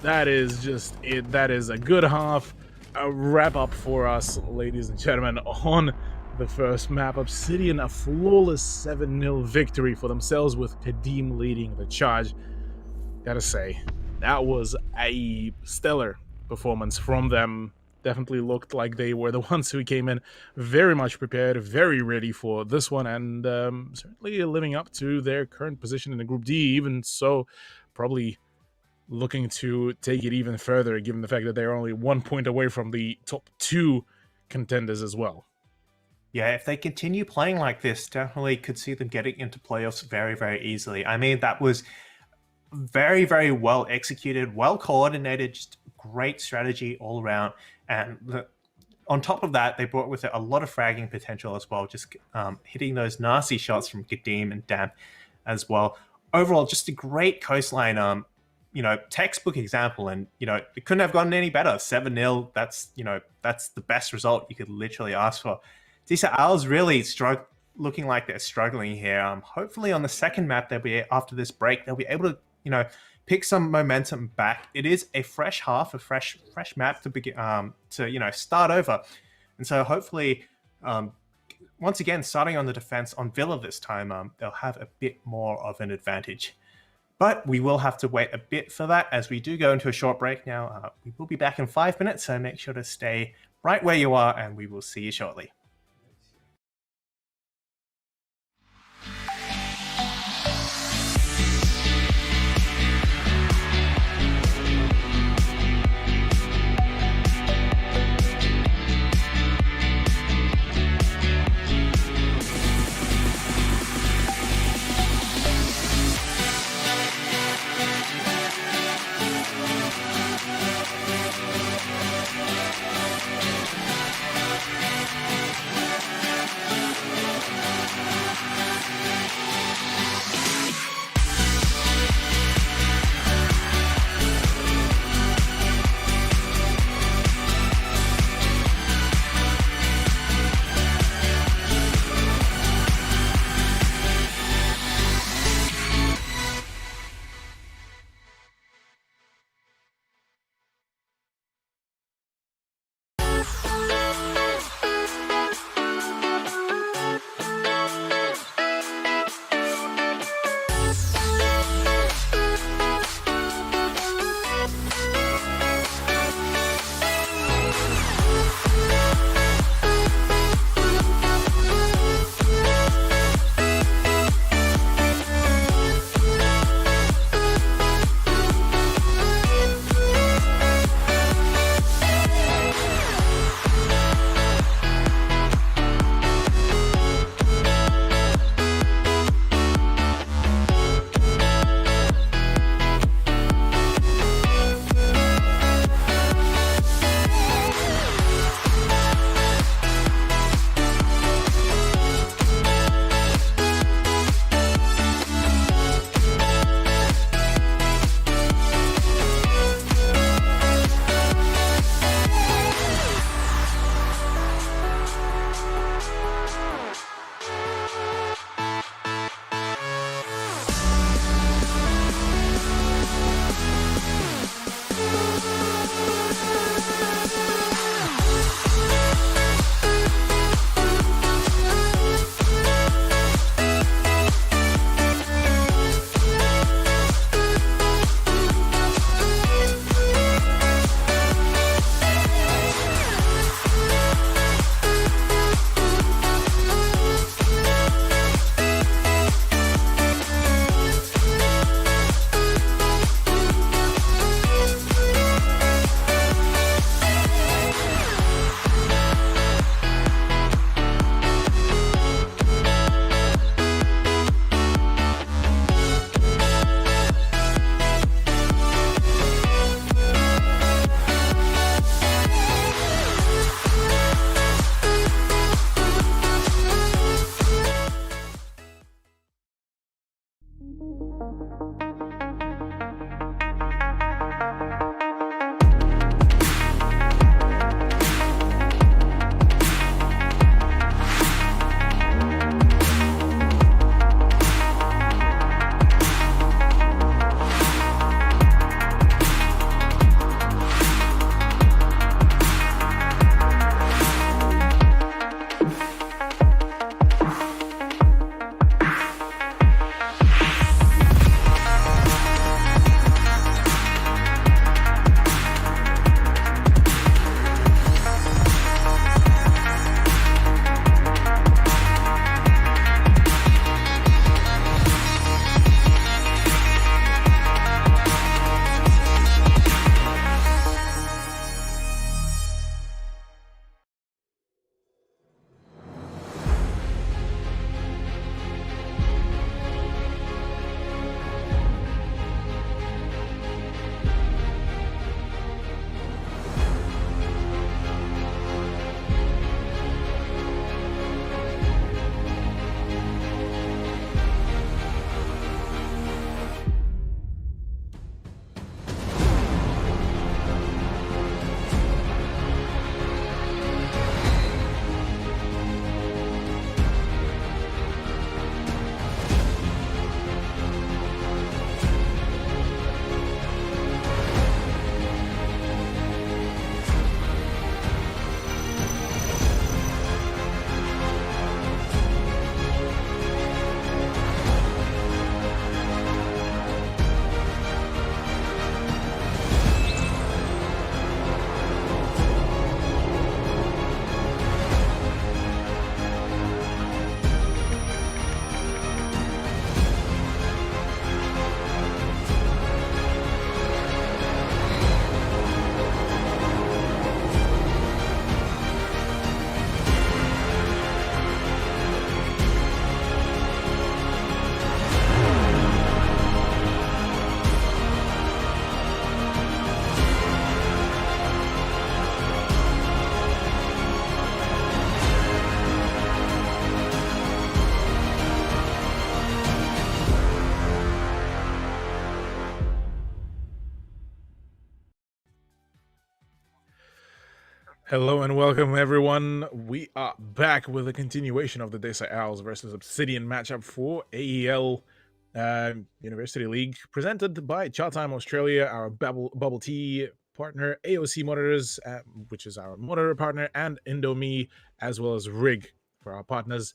That is just it. That is a good half. A wrap up for us, ladies and gentlemen, on the first map. obSYDian, a flawless 7-0 victory for themselves, with Kadeem leading the charge. Gotta say, that was a stellar performance from them. Definitely looked like they were the ones who came in very much prepared, very ready for this one, and certainly living up to their current position in the Group D. Even so, probably looking to take it even further, given the fact that they're only 1 point away from the top 2 contenders as well. Yeah, if they continue playing like this, definitely could see them getting into playoffs very, very easily. I mean, that was very, very well executed, well coordinated, just great strategy all around. And on top of that, they brought with it a lot of fragging potential as well, just hitting those nasty shots from Kadeem and Damp as well. Overall, just a great coastline, textbook example. And, it couldn't have gotten any better. 7-0, that's the best result you could literally ask for. DESA Owls really looking like they're struggling here. Hopefully on the second map, after this break, they'll be able to, pick some momentum back. It is a fresh half, a fresh map to begin start over, and so hopefully, once again, starting on the defense on Villa this time, they'll have a bit more of an advantage. But we will have to wait a bit for that as we do go into a short break now. We will be back in 5 minutes, so make sure to stay right where you are, and we will see you shortly. Hello and welcome, everyone. We are back with a continuation of the DESA Owls versus obSYDian matchup for AEL University League, presented by Chatime Australia, our bubble tea partner, AOC Monitors, which is our monitor partner, and Indomie, as well as Rig for our partners.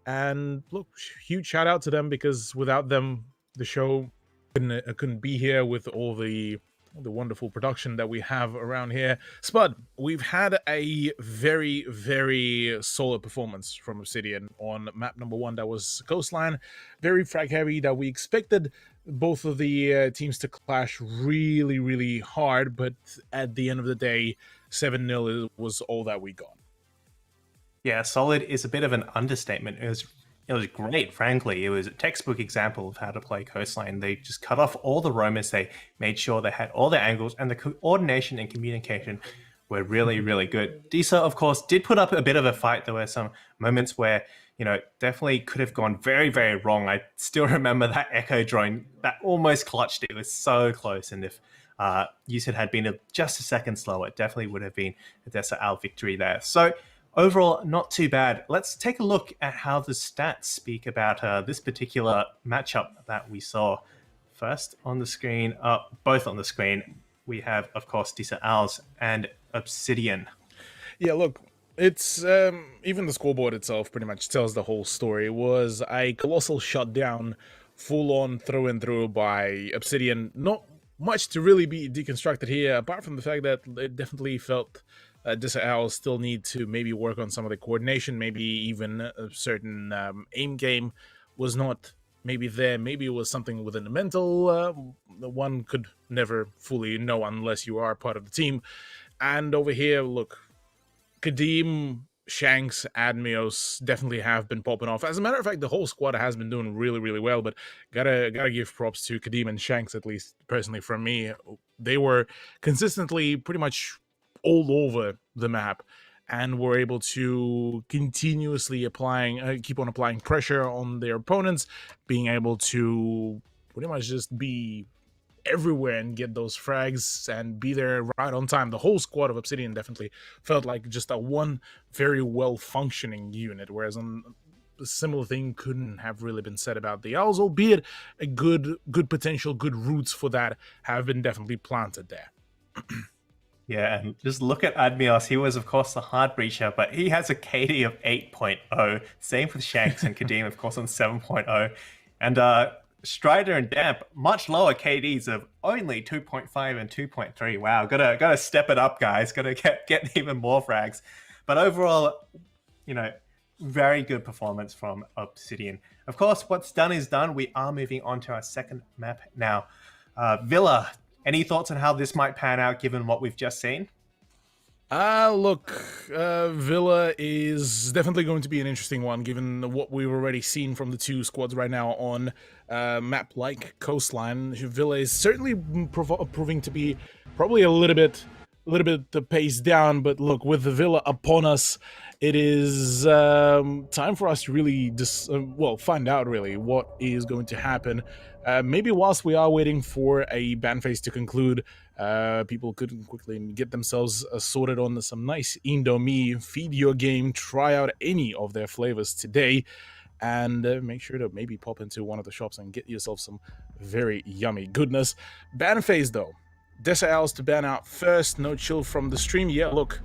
And look, huge shout out to them, because without them, the show couldn't be here with all the wonderful production that we have around here. Spud, we've had a very, very solid performance from obSYDian on map number 1. That was Coastline, very frag heavy, that we expected both of the teams to clash really, really hard, but at the end of the day, 7-0 was all that we got. Yeah, solid is a bit of an understatement. It was great, frankly. It was a textbook example of how to play Coastline. They just cut off all the roamers. They made sure they had all their angles, and the coordination and communication were really, really good. DESA, of course, did put up a bit of a fight. There were some moments where, definitely could have gone very, very wrong. I still remember that Echo drone that almost clutched. It was so close. And if USID had been just a second slower, it definitely would have been a DESA Owl victory there. So overall, not too bad. Let's take a look at how the stats speak about this particular matchup that we saw. First on the screen, both on the screen, we have, of course, DESA Owls and obSYDian. Yeah, look, it's even the scoreboard itself pretty much tells the whole story. It was a colossal shutdown, full-on through and through by obSYDian. Not much to really be deconstructed here, apart from the fact that it definitely felt DESA Owls still need to maybe work on some of the coordination, maybe even a certain aim game was not maybe there. Maybe it was something within the mental. One could never fully know unless you are part of the team. And over here, look, Kadeem, Shanks, Admios definitely have been popping off. As a matter of fact, the whole squad has been doing really, really well, but gotta give props to Kadeem and Shanks, at least personally from me. They were consistently pretty much all over the map and were able to continuously keep on applying pressure on their opponents, being able to pretty much just be everywhere and get those frags and be there right on time. The whole squad of obSYDian definitely felt like just a one very well functioning unit, whereas a similar thing couldn't have really been said about the Owls, albeit a good potential, good roots for that have been definitely planted there. Yeah, and just look at Admios. He was, of course, the hard breacher, but he has a KD of 8.0. Same with Shanks and Kadeem, of course, on 7.0. And Strider and Damp, much lower KDs of only 2.5 and 2.3. Wow, gotta step it up, guys. Gotta get even more frags. But overall, very good performance from obSYDian. Of course, what's done is done. We are moving on to our second map now. Villa. Any thoughts on how this might pan out given what we've just seen? Look, Villa is definitely going to be an interesting one given what we've already seen from the two squads right now on map like Coastline. Villa is certainly proving to be probably a little bit the pace down, but look, with the Villa upon us, it is time for us to really find out really what is going to happen. Maybe whilst we are waiting for a ban phase to conclude, people could quickly get themselves sorted on some nice Indomie, feed your game, try out any of their flavors today, and make sure to maybe pop into one of the shops and get yourself some very yummy goodness. Ban phase though. DESA Owls to ban out first. No chill from the stream. Yeah, look,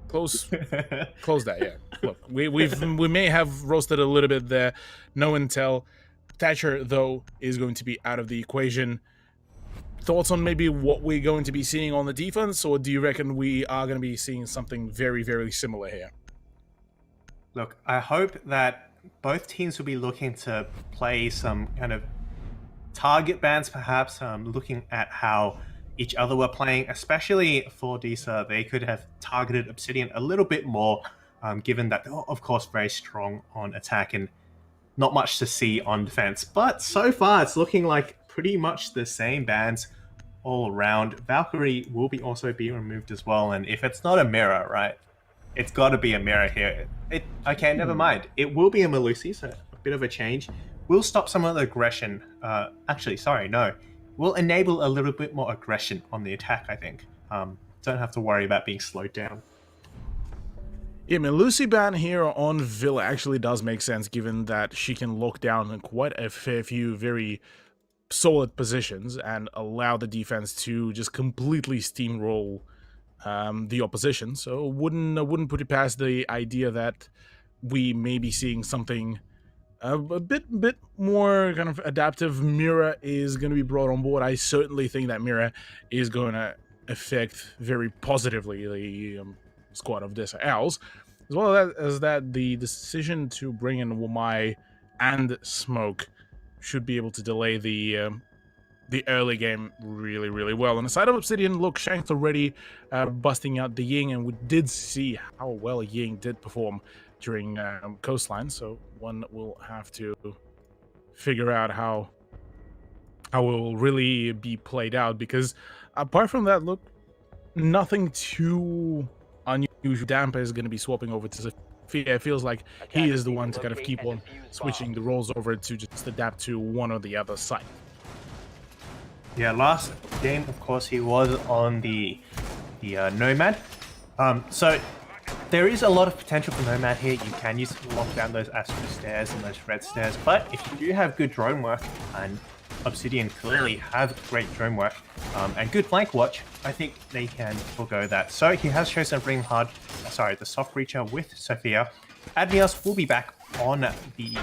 close that. Yeah, look, we may have roasted a little bit there. No intel. Thatcher though is going to be out of the equation. Thoughts on maybe what we're going to be seeing on the defense, or do you reckon we are going to be seeing something very, very similar here? Look, I hope that both teams will be looking to play some kind of target bans, perhaps, looking at how each other were playing, especially for DESA. They could have targeted obSYDian a little bit more, given that they're, of course, very strong on attack and not much to see on defense. But so far, it's looking like pretty much the same bans all around. Valkyrie will also be removed as well. And if it's not a mirror, right, it's got to be a mirror here. Okay, never mind. It will be a Melusi, so a bit of a change. We'll stop some of the aggression. Actually, sorry, no. We'll enable a little bit more aggression on the attack, I think. Don't have to worry about being slowed down. Yeah, I mean, Lucy ban here on Villa actually does make sense, given that she can lock down quite a fair few very solid positions and allow the defense to just completely steamroll the opposition. So wouldn't put it past the idea that we may be seeing something a bit more kind of adaptive. Mira is going to be brought on board. I certainly think that Mira is going to affect very positively the squad of DESA Owls, as well as that the decision to bring in Wamai and Smoke should be able to delay the early game really well. On the side of obSYDian, look, Shank's already busting out the Ying, and we did see how well Ying did perform during Coastline, so one will have to figure out how it will really be played out, because apart from that, look, nothing too unusual. Dampa is going to be swapping over to Sophia. It feels like he is the one to kind of keep on switching the roles over to just adapt to one or the other side. Yeah, last game, of course, he was on the Nomad. So there is a lot of potential for Nomad here. You can use it to lock down those Astro stairs and those red stairs, but if you do have good drone work, and obSYDian clearly have great drone work and good flank watch, I think they can forgo that. So he has chosen to bring the soft breacher with Sophia. Admios will be back on the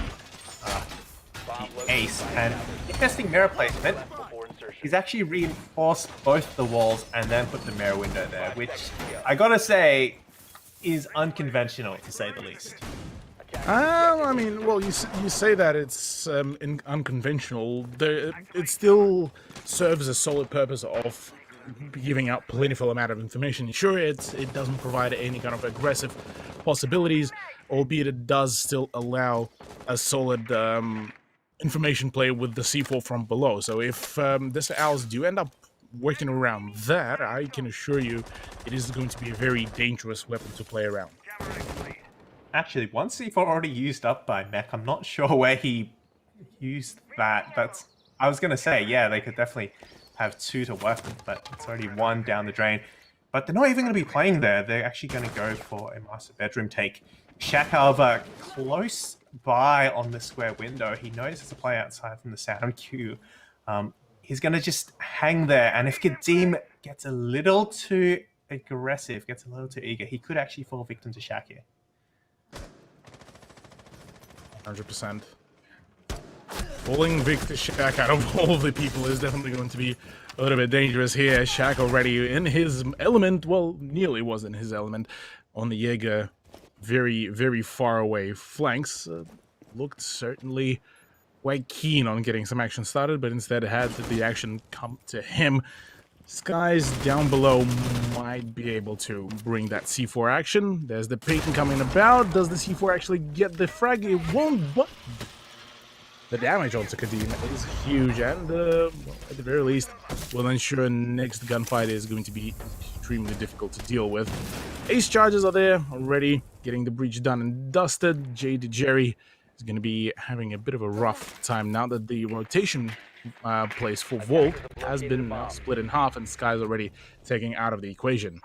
ace, and interesting mirror placement. He's actually reinforced both the walls and then put the mirror window there, which I gotta say is unconventional, to say the least. I mean, well, you say that it's unconventional. It still serves a solid purpose of giving out plentiful amount of information. Sure, it doesn't provide any kind of aggressive possibilities, albeit it does still allow a solid information play with the C4 from below. So if DESA Owls do end up working around that, I can assure you it is going to be a very dangerous weapon to play around. Actually, one C4 already used up by Mech. I'm not sure where he used that. I was going to say, yeah, they could definitely have two to work with, but it's already one down the drain. But they're not even going to be playing there. They're actually going to go for a master bedroom take. Shaq, however, close by on the square window. He notices a play outside from the sound queue. He's going to just hang there. And if Kadeem gets a little too aggressive, gets a little too eager, he could actually fall victim to Shaq here. 100%. Pulling Victor Shaq out of all the people is definitely going to be a little bit dangerous here. Shaq already in his element, well, nearly was in his element on the Jaeger. Very far away flanks. Looked certainly quite keen on getting some action started, but instead had the action come to him. Skies down below might be able to bring that C4 action. There's the Peyton coming about. Does the C4 actually get the frag? It won't, but the damage onto Kadeem is huge, and at the very least will ensure next gunfight is going to be extremely difficult to deal with. Ace charges are there already, getting the breach done and dusted. Jerry is going to be having a bit of a rough time now that the rotation place for Vault has been split in half, and Sky's already taking out of the equation.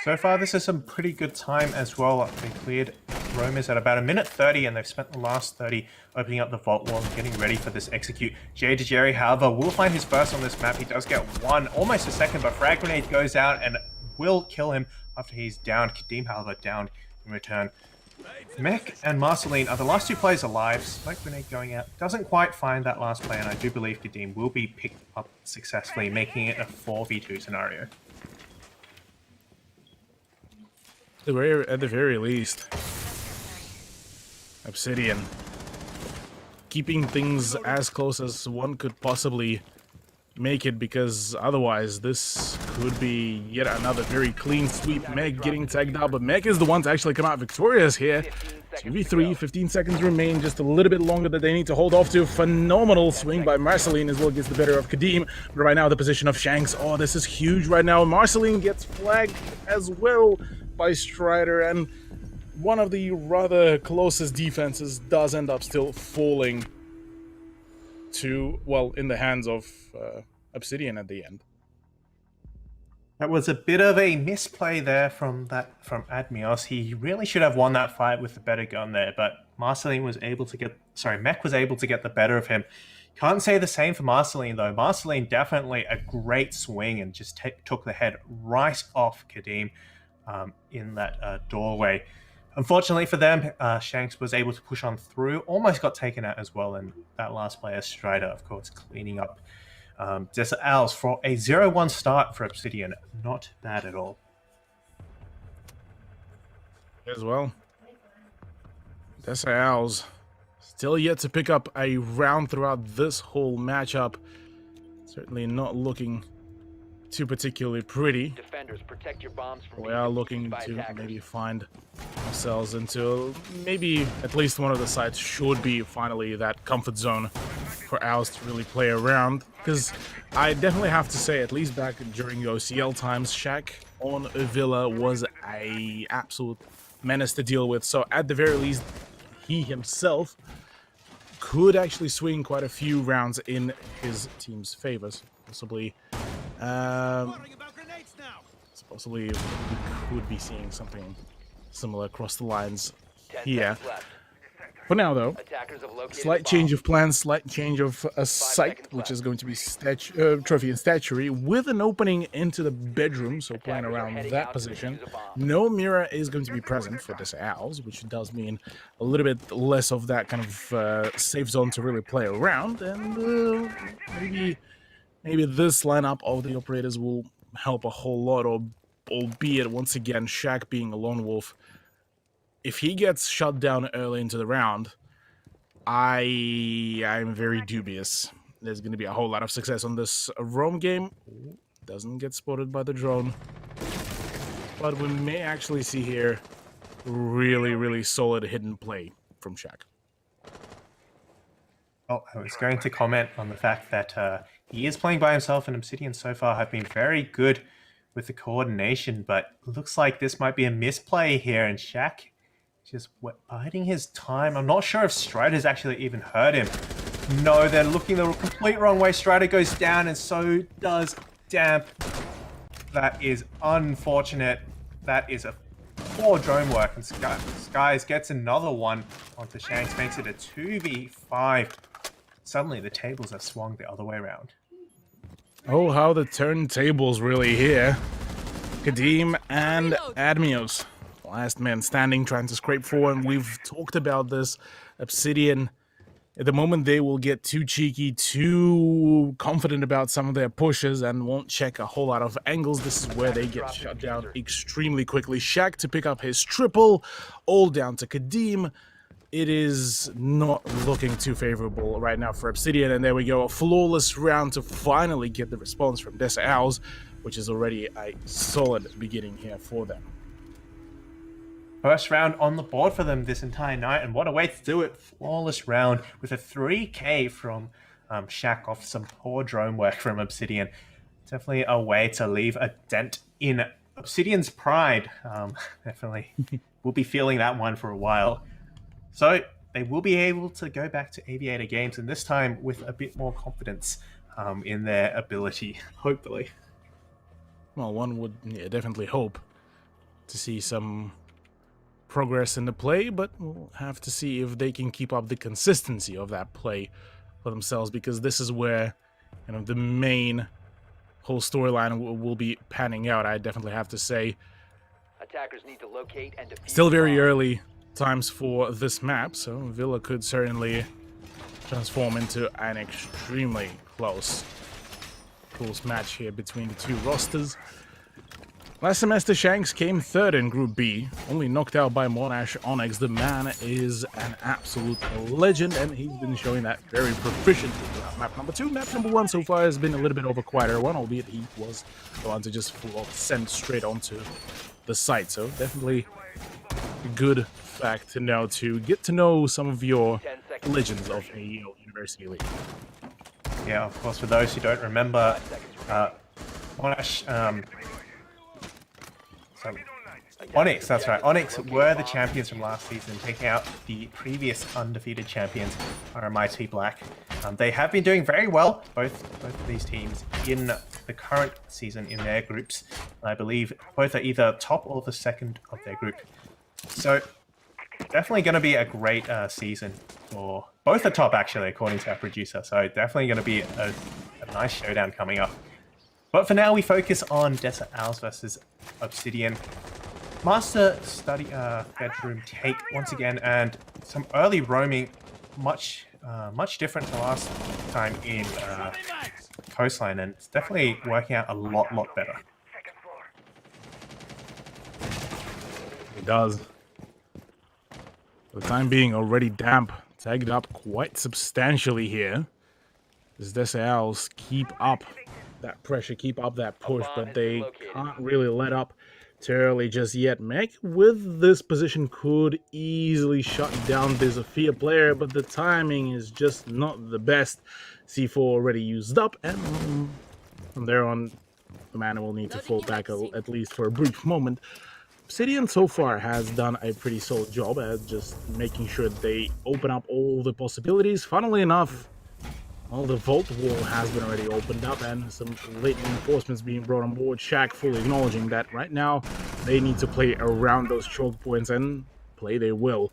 So far, this is some pretty good time as well. They cleared Romers at about 1:30, and they've spent the last 30 opening up the vault wall and getting ready for this execute. Jerry, however, will find his first on this map. He does get one, almost a second, but frag grenade goes out and will kill him after he's downed. Kadeem, however, downed in return. Mech and Marceline are the last two players alive. Smoke grenade going out. Doesn't quite find that last player, and I do believe Kadeem will be picked up successfully, making it a 4v2 scenario. At the very least, obSYDian keeping things as close as one could possibly make it, because otherwise this could be yet another very clean sweep. Meg getting tagged out, but Meg is the one to actually come out victorious here. 2v3, 15 seconds remain, just a little bit longer that they need to hold off to. Phenomenal swing by Marceline as well, gets the better of Kadeem. But right now the position of Shanks, oh, this is huge right now. Marceline gets flagged as well by Strider, and one of the rather closest defenses does end up still falling to, well, in the hands of obSYDian at the end. That was a bit of a misplay there from Admios. He really should have won that fight with the better gun there, but Marceline was able to get Mech was able to get the better of him. Can't say the same for Marceline though. Marceline definitely a great swing and just took the head right off Kadim in that doorway. Unfortunately for them, Shanks was able to push on through, almost got taken out as well, and that last player, Strider, of course, cleaning up DESA Owls for a 0-1 start for obSYDian. Not bad at all. As well. DESA Owls still yet to pick up a round throughout this whole matchup. Certainly not looking too particularly pretty. Defenders, protect your bombs from We being are defused looking by to attackers. maybe find ourselves into maybe at least one of the sides should be finally that comfort zone for Owls to really play around. Because I definitely have to say, at least back during the OCL times, Shaq on Villa was a absolute menace to deal with. So at the very least, he himself could actually swing quite a few rounds in his team's favors. Possibly we could be seeing something similar across the lines 10 here. seconds left. For now, though, Attackers have located slight the change bomb. of plans, slight change of a site, seconds which left. is going to be trophy and statuary, with an opening into the bedroom, so playing Attackers are around heading that out to position. defuse a bomb. No mirror is going to be present for this Owls, which does mean a little bit less of that kind of safe zone to really play around, and maybe this lineup of the operators will help a whole lot, or albeit once again Shaq being a lone wolf, if he gets shut down early into the round, I'm very dubious there's going to be a whole lot of success on this roam game. Doesn't get spotted by the drone, but we may actually see here really solid hidden play from Shaq. Oh, I was going to comment on the fact that he is playing by himself, and obSYDian so far have been very good with the coordination, but looks like this might be a misplay here, and Shaq just biding his time. I'm not sure if Strider's actually even heard him. No, they're looking the complete wrong way. Strider goes down, and so does Damp. That is unfortunate. That is a poor drone work, and Skies gets another one onto Shanks, makes it a 2v5. Suddenly, the tables have swung the other way around. Oh, how the turntables really here. Kadim and Admios. Last man standing, trying to scrape forward, and we've talked about this. obSYDian, at the moment they will get too cheeky, too confident about some of their pushes, and won't check a whole lot of angles. This is where they get shut down extremely quickly. Shaq to pick up his triple, all down to Kadim. It is not looking too favorable right now for obSYDian, and there we go, a flawless round to finally get the response from DESA Owls, which is already a solid beginning here for them. First round on the board for them this entire night, and what a way to do it. Flawless round with a 3k from Shaq off some poor drone work from obSYDian. Definitely a way to leave a dent in obSYDian's pride. Definitely we'll be feeling that one for a while. So they will be able to go back to Aviator Games, and this time with a bit more confidence in their ability, hopefully. Well, one would definitely hope to see some progress in the play, but we'll have to see if they can keep up the consistency of that play for themselves, because this is where the main whole storyline will be panning out, I definitely have to say. Attackers need to locate and defuse Still the very bomb. early times for this map, so Villa could certainly transform into an extremely close match here between the two rosters. Last semester, Shanks came third in Group B, only knocked out by Monash Onyx. The man is an absolute legend, and he's been showing that very proficiently throughout map number 2. Map number 1 so far has been a little bit of a quieter one, albeit he was the one to just send straight onto the site. So definitely a good fact to know, to get to know some of your 10 seconds. legends of AEL University League. Yeah, of course, for those who don't remember, Monash, Onyx, that's right. Onyx were the champions from last season, taking out the previous undefeated champions, RMIT Black. They have been doing very well, both of these teams, in the current season in their groups. I believe both are either top or the second of their group. So definitely going to be a great season for both the top, actually, according to our producer. So definitely going to be a nice showdown coming up. But for now, we focus on DESA Owls versus obSYDian. Master study bedroom take once again, and some early roaming, much different to last time in Coastline, and it's definitely working out a lot better. It does. For the time being, already damp, tagged up quite substantially here. As DESA Owls keep up that pressure, keep up that push, but they can't really let up too early just yet. Meg with this position could easily shut down this Afia player, but the timing is just not the best. C4 already used up, and from there on, the mana will need to fall back at least for a brief moment. obSYDian so far has done a pretty solid job at just making sure they open up all the possibilities. Funnily enough, well, the vault wall has been already opened up and some late reinforcements being brought on board. Shaq fully acknowledging that right now they need to play around those choke points, and play they will.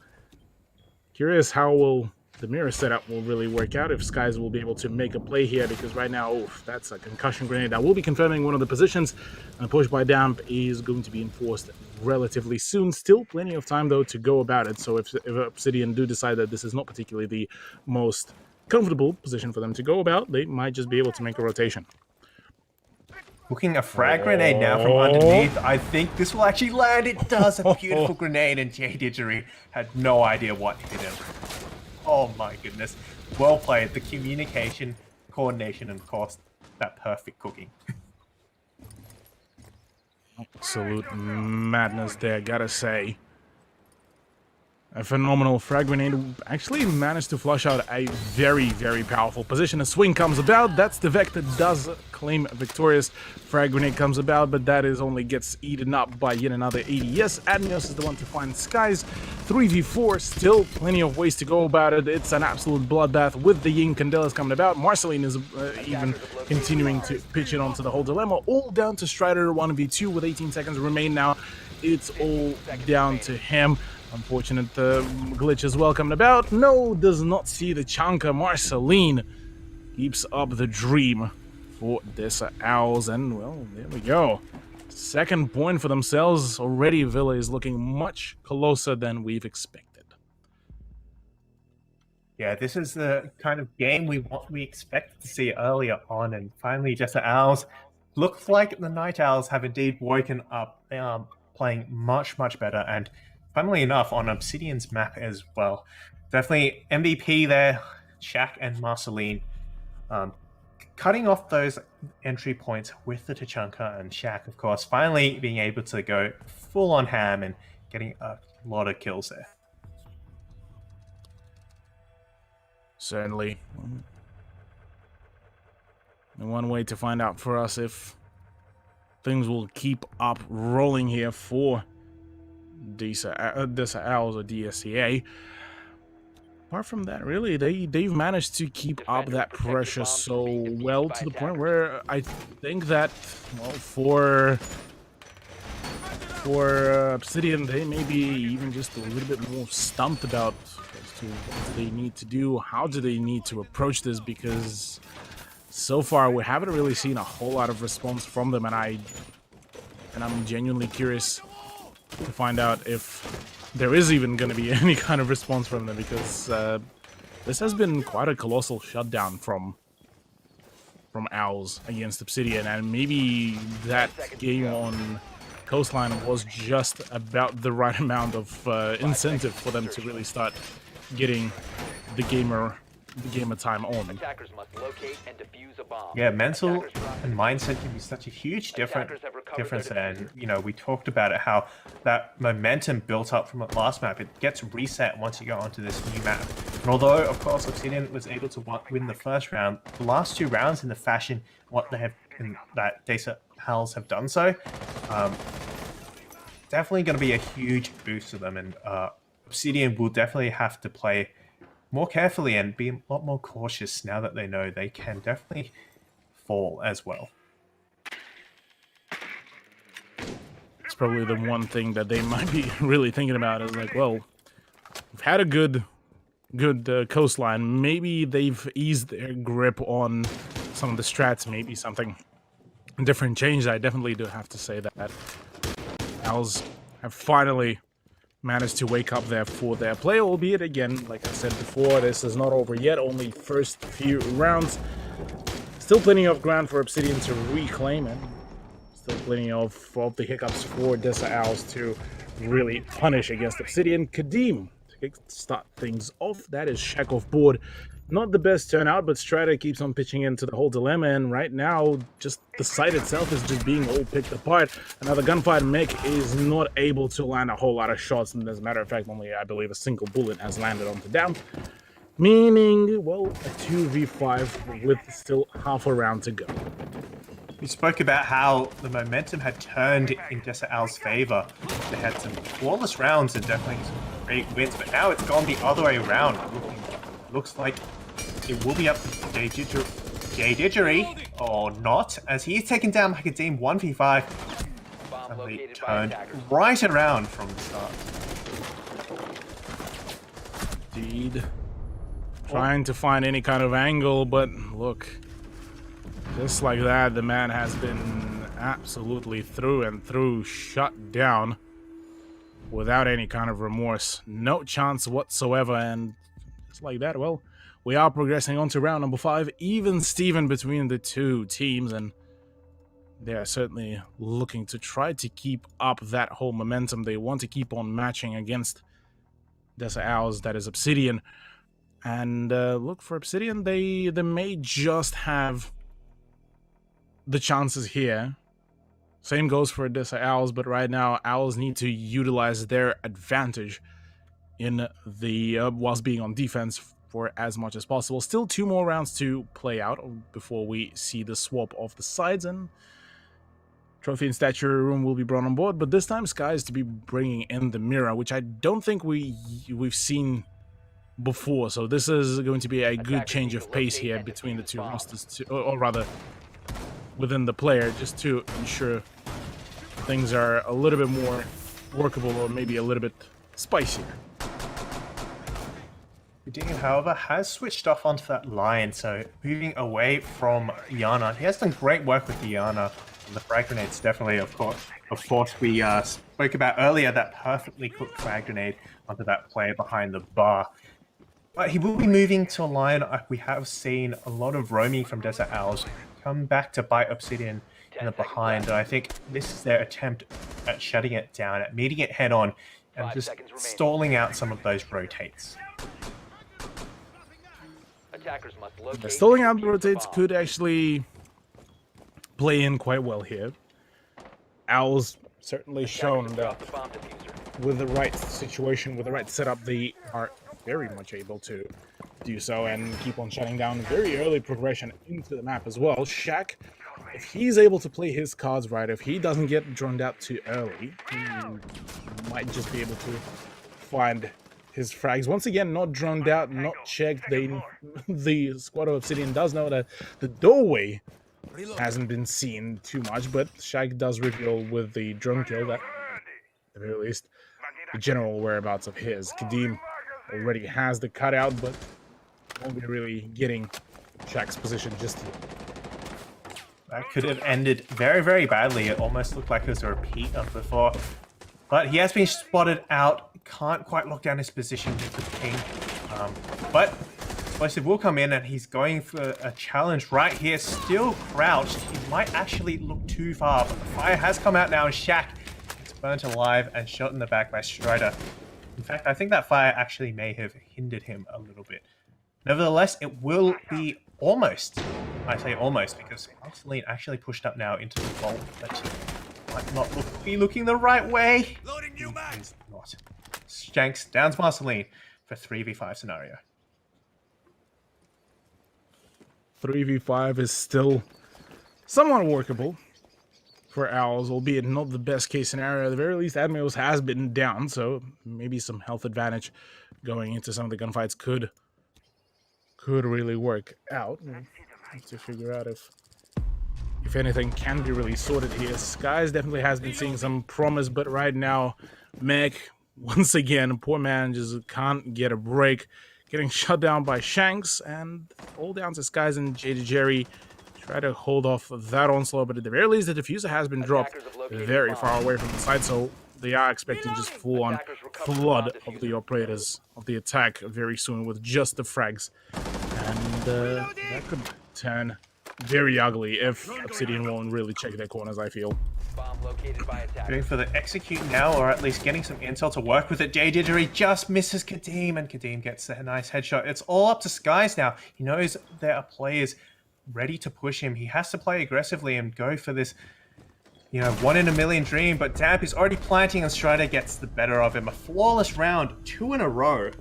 Curious how will the mirror setup will really work out, if Skies will be able to make a play here, because right now, oof, that's a concussion grenade. I will be confirming one of the positions, and push by Damp is going to be enforced relatively soon. Still plenty of time, though, to go about it, so if obSYDian do decide that this is not particularly the most comfortable position for them to go about, they might just be able to make a rotation. Hooking a frag grenade now from underneath. I think this will actually land. It does. A beautiful grenade, and J-Didgery had no idea what hit him. Oh my goodness. Well played. The communication, coordination, and of course, that perfect cooking. Absolute madness there, gotta say. A phenomenal frag grenade actually managed to flush out a very powerful position. A swing comes about. That's the Vector does claim victorious. Frag grenade comes about, but that is only gets eaten up by yet another ADS. Admios is the one to find Skies. 3v4, still plenty of ways to go about it. It's an absolute bloodbath with the Yin Candelas coming about. Marceline is even continuing to pitch it onto the whole dilemma. All down to Strider 1v2 with 18 seconds remain now. It's all down to him. Unfortunate glitch as well coming about. No, does not see the chunker. Marceline keeps up the dream for DESA Owls, and well, there we go. Second point for themselves. Already Villa is looking much closer than we've expected. Yeah, this is the kind of game we expected to see earlier on, and finally DESA Owls looks like the Night Owls have indeed woken up. They are playing much better, and funnily enough, on obSYDian's map as well. Definitely MVP there, Shaq and Marceline. Cutting off those entry points with the Tachanka, and Shaq, of course, finally being able to go full on ham and getting a lot of kills there. Certainly. And one way to find out for us if things will keep up rolling here for DESA Owls or DSCA. Apart from that, really, they've managed to keep up that pressure so well, to the point where I think that, well, for obSYDian, they may be even just a little bit more stumped about as to what they need to do, how do they need to approach this, because so far we haven't really seen a whole lot of response from them, and I'm genuinely curious to find out if there is even going to be any kind of response from them, because this has been quite a colossal shutdown from Owls against obSYDian, and maybe that game on Coastline was just about the right amount of incentive for them to really start getting the gamer time on. Attackers must locate and defuse a bomb. Yeah, mental and mindset can be such a huge difference there. And, you know, we talked about it, how that momentum built up from the last map, it gets reset once you go onto this new map. And although, of course, obSYDian was able to win the first round, the last two rounds in the fashion what they have in that DESA Owls have done so, definitely going to be a huge boost to them. And obSYDian will definitely have to play more carefully and be a lot more cautious now that they know they can definitely fall as well. That's probably the one thing that they might be really thinking about is like, well, we've had a good coastline. Maybe they've eased their grip on some of the strats. Maybe something different changed. I definitely do have to say that Owls have finally managed to wake up there for their play, albeit again, like I said before, this is not over yet. Only first few rounds. Still plenty of ground for obSYDian to reclaim, and still plenty of the hiccups for DESA Owls to really punish against obSYDian. Kadeem to start things off. That is Shaq off board. Not the best turnout, but Strider keeps on pitching into the whole dilemma, and right now, just the site itself is just being all picked apart. Another gunfight. Mick is not able to land a whole lot of shots, and as a matter of fact, only, I believe, a single bullet has landed onto down. Meaning, well, a 2v5 with still half a round to go. We spoke about how the momentum had turned in DESA Owls' favor. They had some flawless rounds and definitely some great wins, but now it's gone the other way around. Looks like it will be up to Jay Didgery, or not, as he is taken down like a team 1v5. And they turned right around from the start. Indeed. Trying to find any kind of angle, but look, just like that, the man has been absolutely through and through shut down without any kind of remorse. No chance whatsoever, and just like that, well, we are progressing on to round number 5. Even Steven between the two teams, and they are certainly looking to try to keep up that whole momentum. They want to keep on matching against DESA Owls, that is obSYDian. And look, for obSYDian, they may just have the chances here. Same goes for DESA Owls, but right now Owls need to utilize their advantage in the whilst being on defense for as much as possible. Still 2 more rounds to play out before we see the swap of the sides, and Trophy and Stature Room will be brought on board, but this time Sky is to be bringing in the Mirror, which I don't think we've seen before, so this is going to be a good change of pace here between the two rosters, or rather within the player, just to ensure things are a little bit more workable, or maybe a little bit spicier. Dean, however, has switched off onto that line, so moving away from Yana. He has done great work with the Yana. And the frag grenades, definitely, of course, we spoke about earlier, that perfectly cooked frag grenade onto that player behind the bar. But he will be moving to a line. We have seen a lot of roaming from DESA Owls come back to bite obSYDian in the behind. And I think this is their attempt at shutting it down, at meeting it head on, and just stalling out some of those rotates. The stalling out rotates could actually play in quite well here. Owls certainly shown that with the right situation, with the right setup, they are very much able to do so and keep on shutting down very early progression into the map as well. Shaq, if he's able to play his cards right, if he doesn't get drawn out too early, he might just be able to find his frags. Once again, not drawn out, not checked. The squad of obSYDian does know that the doorway hasn't been seen too much, but Shaq does reveal with the drone kill that, at the very least, the general whereabouts of his. Kadeem already has the cutout, but won't be really getting Shaq's position just yet. That could have ended very, very badly. It almost looked like it was a repeat of before. But he has been spotted out. Can't quite lock down his position with the ping. But Explosive will come in, and he's going for a challenge right here. Still crouched. He might actually look too far, but the fire has come out now, and Shaq gets burnt alive and shot in the back by Strider. In fact, I think that fire actually may have hindered him a little bit. Nevertheless, it will be almost. I say almost because Marceline actually pushed up now into the vault, but might not be looking the right way. He is not. Shanks downs Marceline for 3v5 scenario. 3v5 is still somewhat workable for Owls, albeit not the best case scenario. At the very least, Admirals has been down, so maybe some health advantage going into some of the gunfights could really work out. We'll have to figure out if if anything, can be really sorted here. Skies definitely has been seeing some promise, but right now, Meg, once again, poor man just can't get a break. Getting shut down by Shanks, and all down to Skies and JD Jerry. Try to hold off that onslaught, but at the very least, the diffuser has been dropped very far away from the side, so they are expecting just full-on flood of the operators of the attack very soon with just the frags. And that could turn very ugly if obSYDian won't really check their corners, I feel. Bomb located by Going attackers. for the execute now, or at least getting some intel to work with it. JD just misses Cthuhlu, and Cthuhlu gets a nice headshot. It's all up to Skies now. He knows there are players ready to push him. He has to play aggressively and go for this, you know, 1 in a million dream, but Damp is already planting and Strider gets the better of him. A flawless round, 2 in a row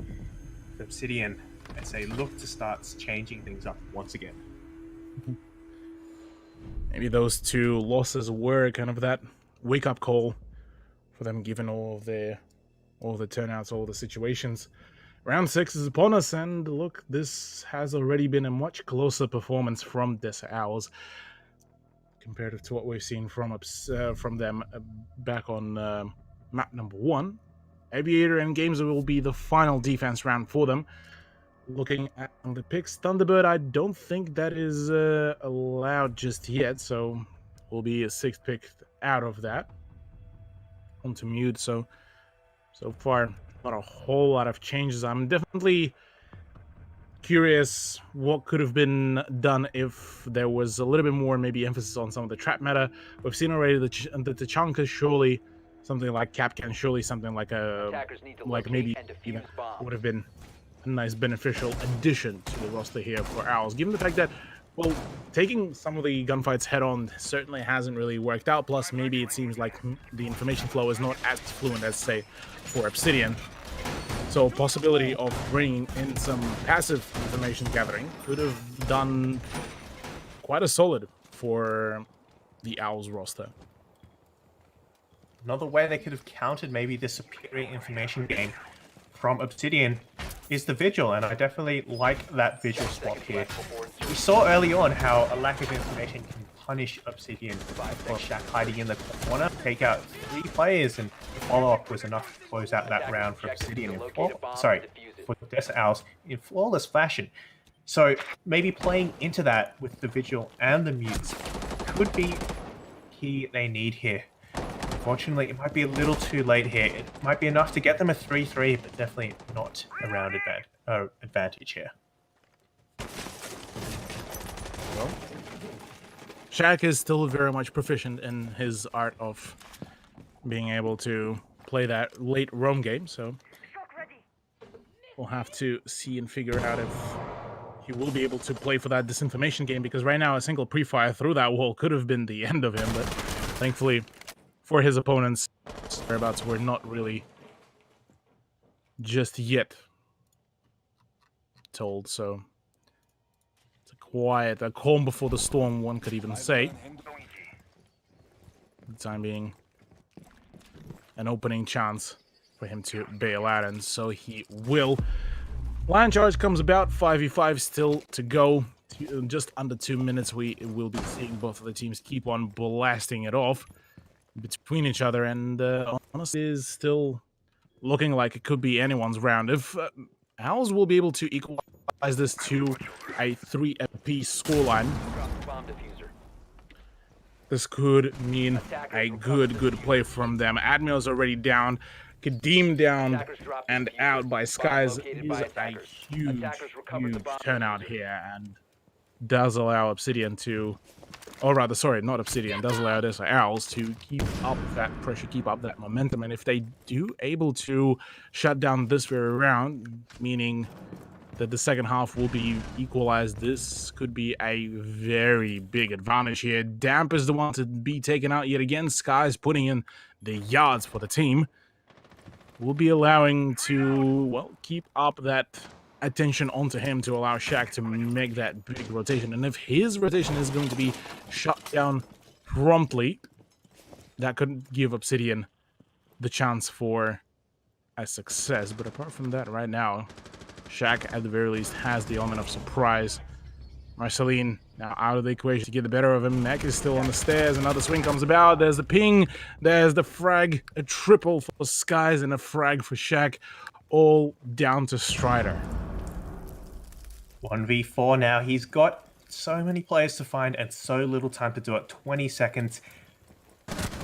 for obSYDian as they look to start changing things up once again. Maybe those 2 losses were kind of that wake-up call for them, given all the turnouts, all the situations. Round 6 is upon us, and look, this has already been a much closer performance from DESA Owls compared to what we've seen from them back on map number 1. Aviator and Games will be the final defense round for them. Looking at the picks, Thunderbird, I don't think that is allowed just yet, so will be a 6th pick out of that. Onto mute, so far not a whole lot of changes. I'm definitely curious what could have been done if there was a little bit more maybe emphasis on some of the trap meta. We've seen already the Tachanka, surely something like Capcan, surely something like maybe even would have been a nice beneficial addition to the roster here for Owls, given the fact that, well, taking some of the gunfights head-on certainly hasn't really worked out, plus maybe it seems like the information flow is not as fluent as, say, for obSYDian. So possibility of bringing in some passive information gathering could have done quite a solid for the Owls roster. Another way they could have countered maybe the superior information game from obSYDian is the Vigil, and I definitely like that Vigil swap here. We saw early on how a lack of information can punish obSYDian for Shaq hiding in the corner, take out 3 players, and the follow-up was enough to close out that round for obSYDian for the DESA Owls in flawless fashion. So maybe playing into that with the Vigil and the mutes could be key they need here. Unfortunately, it might be a little too late here. It might be enough to get them a 3-3, but definitely not a round advantage here. Well, Shaq is still very much proficient in his art of being able to play that late roam game, so we'll have to see and figure out if he will be able to play for that disinformation game, because right now a single pre-fire through that wall could have been the end of him, but thankfully for his opponents, whereabouts were not really just yet told, so it's a calm before the storm, one could even say. For the time being, an opening chance for him to bail out, and so he will. Line charge comes about, 5v5 still to go. Just under 2 minutes, we will be seeing both of the teams keep on blasting it off between each other, and honestly is still looking like it could be anyone's round. If Owls will be able to equalize this to a 3 apiece scoreline, this could mean a good play from them. Admiral's already down, Kadeem down and out by Skies. Is a huge turnout here, and does allow obSYDian to, or rather, sorry, not obSYDian, does allow DESA Owls to keep up that pressure, keep up that momentum. And if they do able to shut down this very round, meaning that the second half will be equalized, this could be a very big advantage here. Damp is the one to be taken out yet again. Sky's putting in the yards for the team. We'll be allowing to, well, keep up that attention onto him to allow Shaq to make that big rotation. And if his rotation is going to be shut down promptly, that could give obSYDian the chance for a success. But apart from that, right now, Shaq at the very least has the element of surprise Marceline now out of the equation to get the better of him. Mac is still on the stairs. Another swing comes about. There's the ping. There's the frag. A triple for Skies and a frag for Shaq. All down to Strider. 1v4 now. He's got so many players to find and so little time to do it. 20 seconds.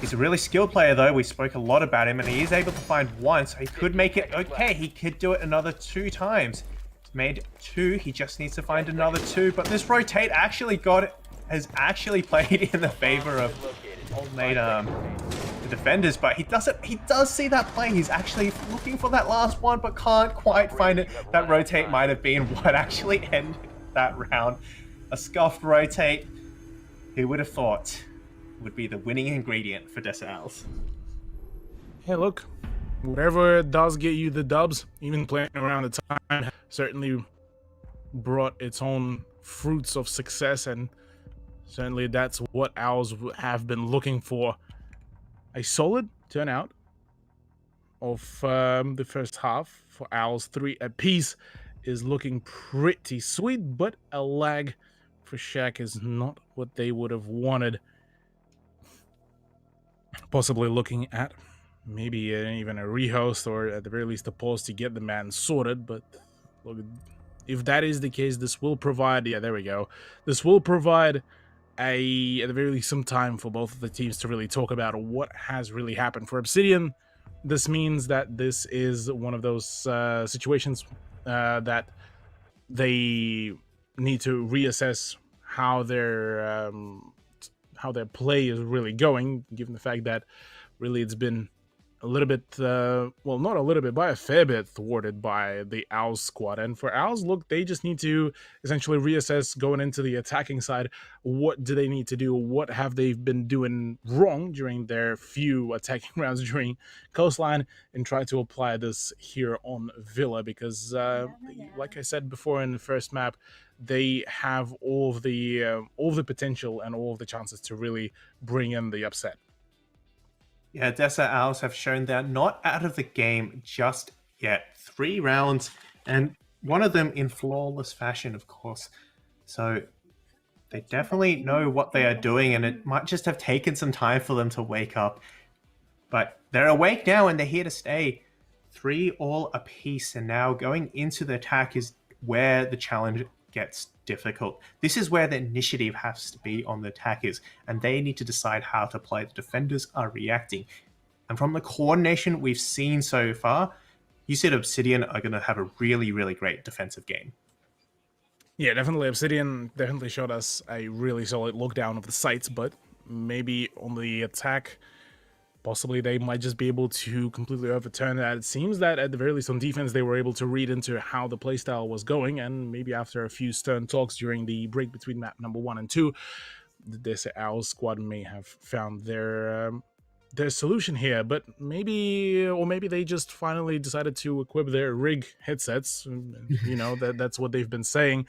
He's a really skilled player, though. We spoke a lot about him, and he is able to find one, so he could make it okay. He could do it another 2 times. He's made 2. He just needs to find another 2. But this rotate actually has actually played in the favor of the defenders. But he does see that play. He's actually looking for that last one, but can't quite find it. That rotate might have been what actually ended that round. A scuffed rotate. Who would have thought would be the winning ingredient for DESA Owls? Hey, look, whatever does get you the dubs, even playing around the time, certainly brought its own fruits of success, and certainly that's what Owls have been looking for. A solid turnout of the first half for Owls. 3 apiece is looking pretty sweet, but a lag for Shaq is not what they would have wanted. Possibly looking at maybe even a rehost, or at the very least a pause to get the man sorted. But look, if that is the case, this will provide, yeah, there we go, this will provide at the very least some time for both of the teams to really talk about what has really happened. For obSYDian, this means that this is one of those situations that they need to reassess how their play is really going, given the fact that really it's been a little bit, well, not a little bit, by a fair bit thwarted by the Owls squad. And for Owls, look, they just need to essentially reassess going into the attacking side. What do they need to do? What have they been doing wrong during their few attacking rounds during Coastline, and try to apply this here on Villa, because like I said before in the first map, they have all of the potential and all of the chances to really bring in the upset. Yeah, DESA Owls have shown they're not out of the game just yet. 3 rounds, and one of them in flawless fashion, of course. So they definitely know what they are doing, and it might just have taken some time for them to wake up. But they're awake now, and they're here to stay. 3 all apiece, and now going into the attack is where the challenge gets difficult. This is where the initiative has to be on the attackers, and they need to decide how to play. The defenders are reacting. And from the coordination we've seen so far, you said obSYDian are going to have a really, really great defensive game. Yeah, definitely. obSYDian definitely showed us a really solid look down of the sites, but maybe on the attack, possibly they might just be able to completely overturn that. It seems that at the very least on defense, they were able to read into how the playstyle was going, and maybe after a few stern talks during the break between map number 1 and 2, the DESA Owls squad may have found their solution here. But maybe they just finally decided to equip their rig headsets. You know, that's what they've been saying,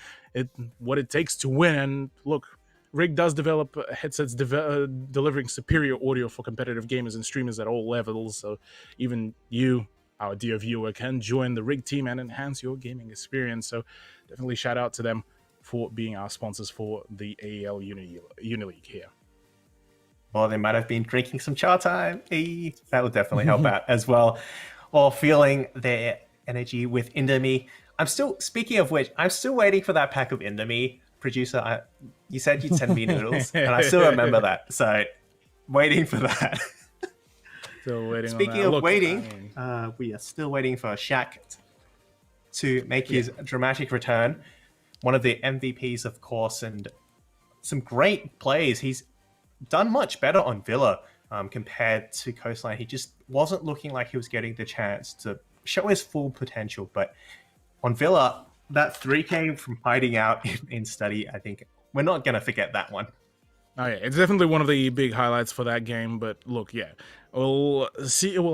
what it takes to win. And look, Rig does develop headsets delivering superior audio for competitive gamers and streamers at all levels, so even you, our dear viewer, can join the Rig team and enhance your gaming experience. So definitely shout out to them for being our sponsors for the AEL Uni League here. Well, they might have been drinking some Chatime. That would definitely help out as well. Or feeling their energy with Indomie. Speaking of which, I'm still waiting for that pack of Indomie. Producer, you said you'd send me noodles, and I still remember that. So, waiting for that. Still waiting. Speaking of waiting, we are still waiting for Shaq to make his dramatic return. One of the MVPs, of course, and some great plays. He's done much better on Villa compared to Coastline. He just wasn't looking like he was getting the chance to show his full potential. But on Villa, that 3K from hiding out in study, I think we're not going to forget that one. Oh yeah, it's definitely one of the big highlights for that game. But look, yeah, we'll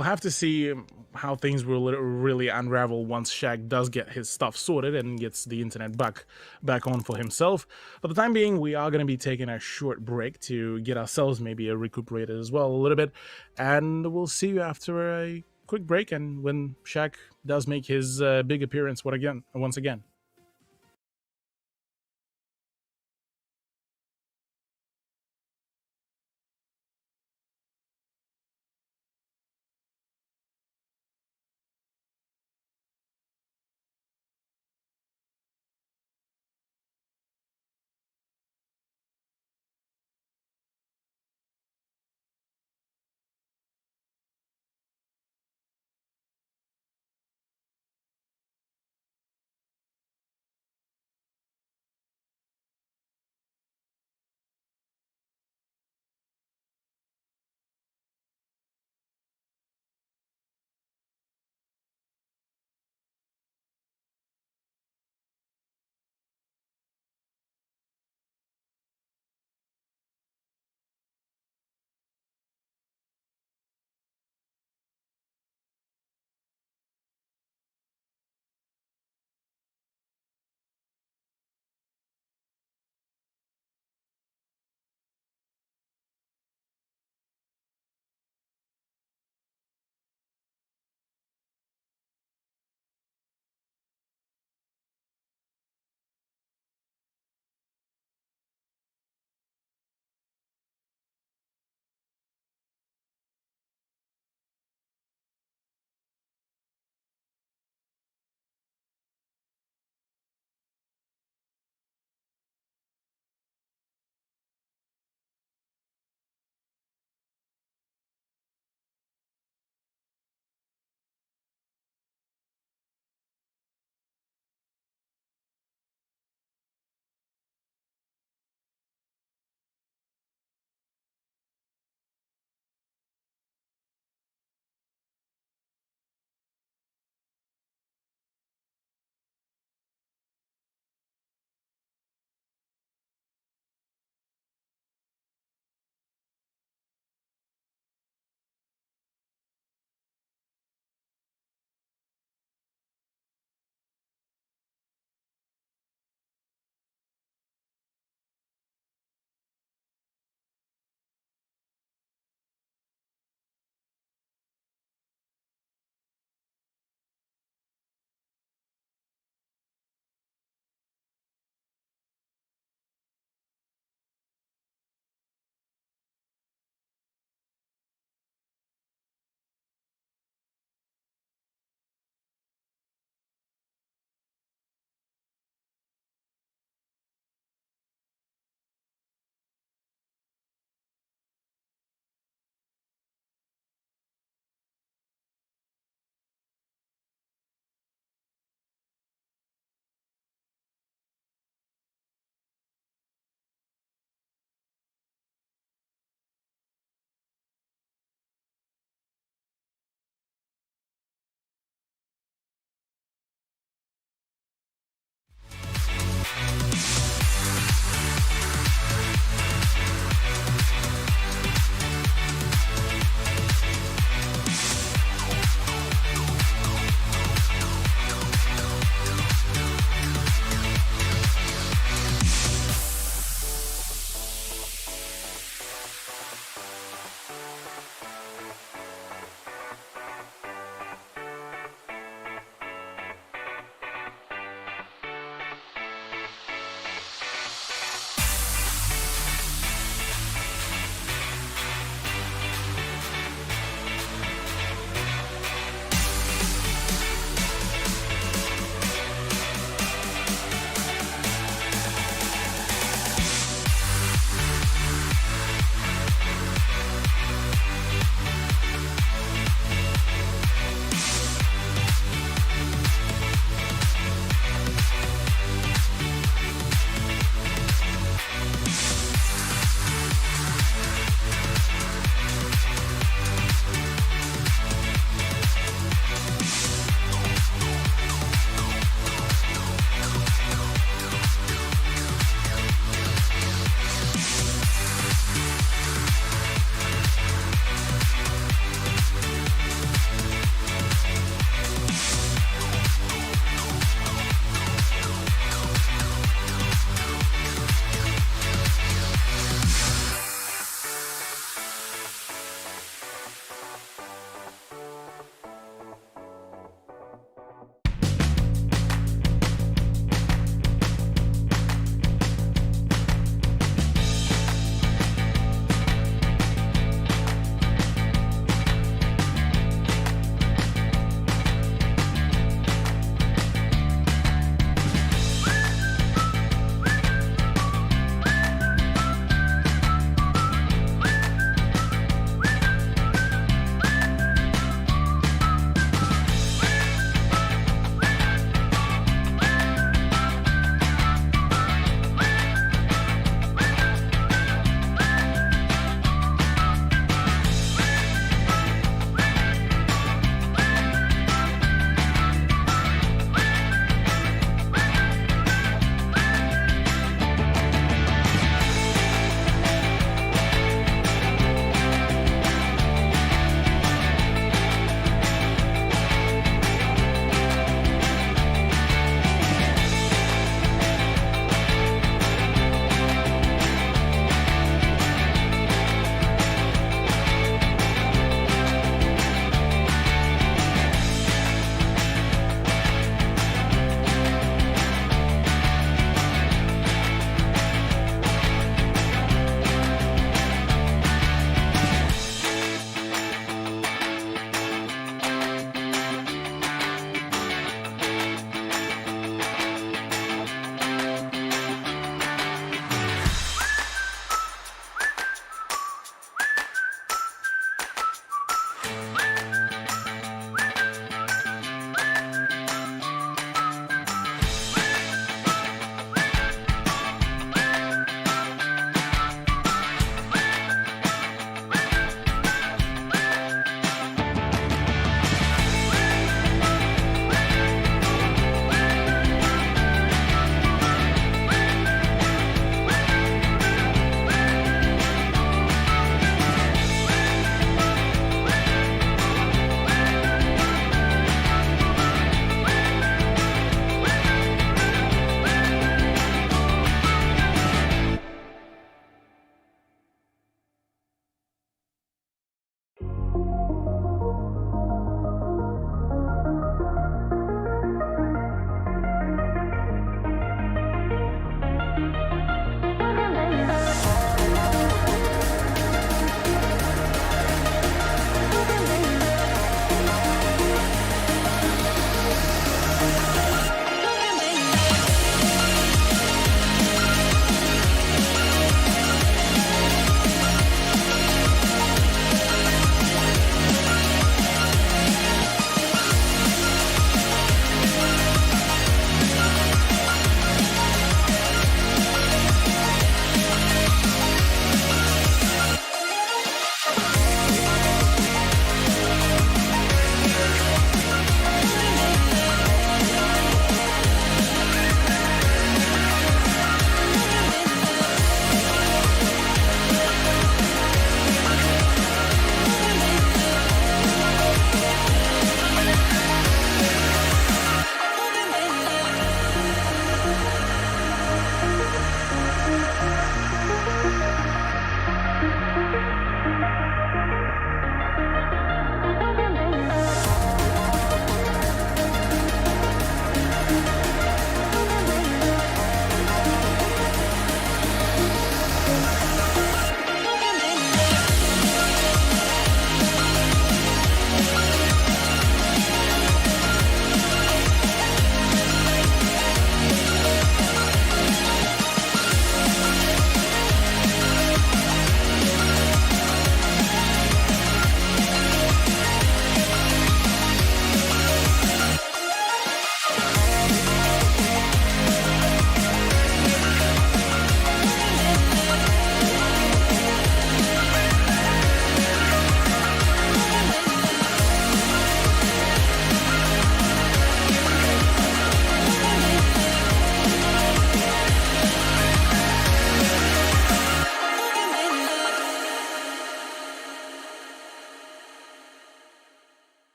have to see how things will really unravel once Shaq does get his stuff sorted and gets the internet back on for himself. For the time being, we are going to be taking a short break to get ourselves maybe recuperated as well a little bit, and we'll see you after a quick break and when Shaq does make his big appearance once again.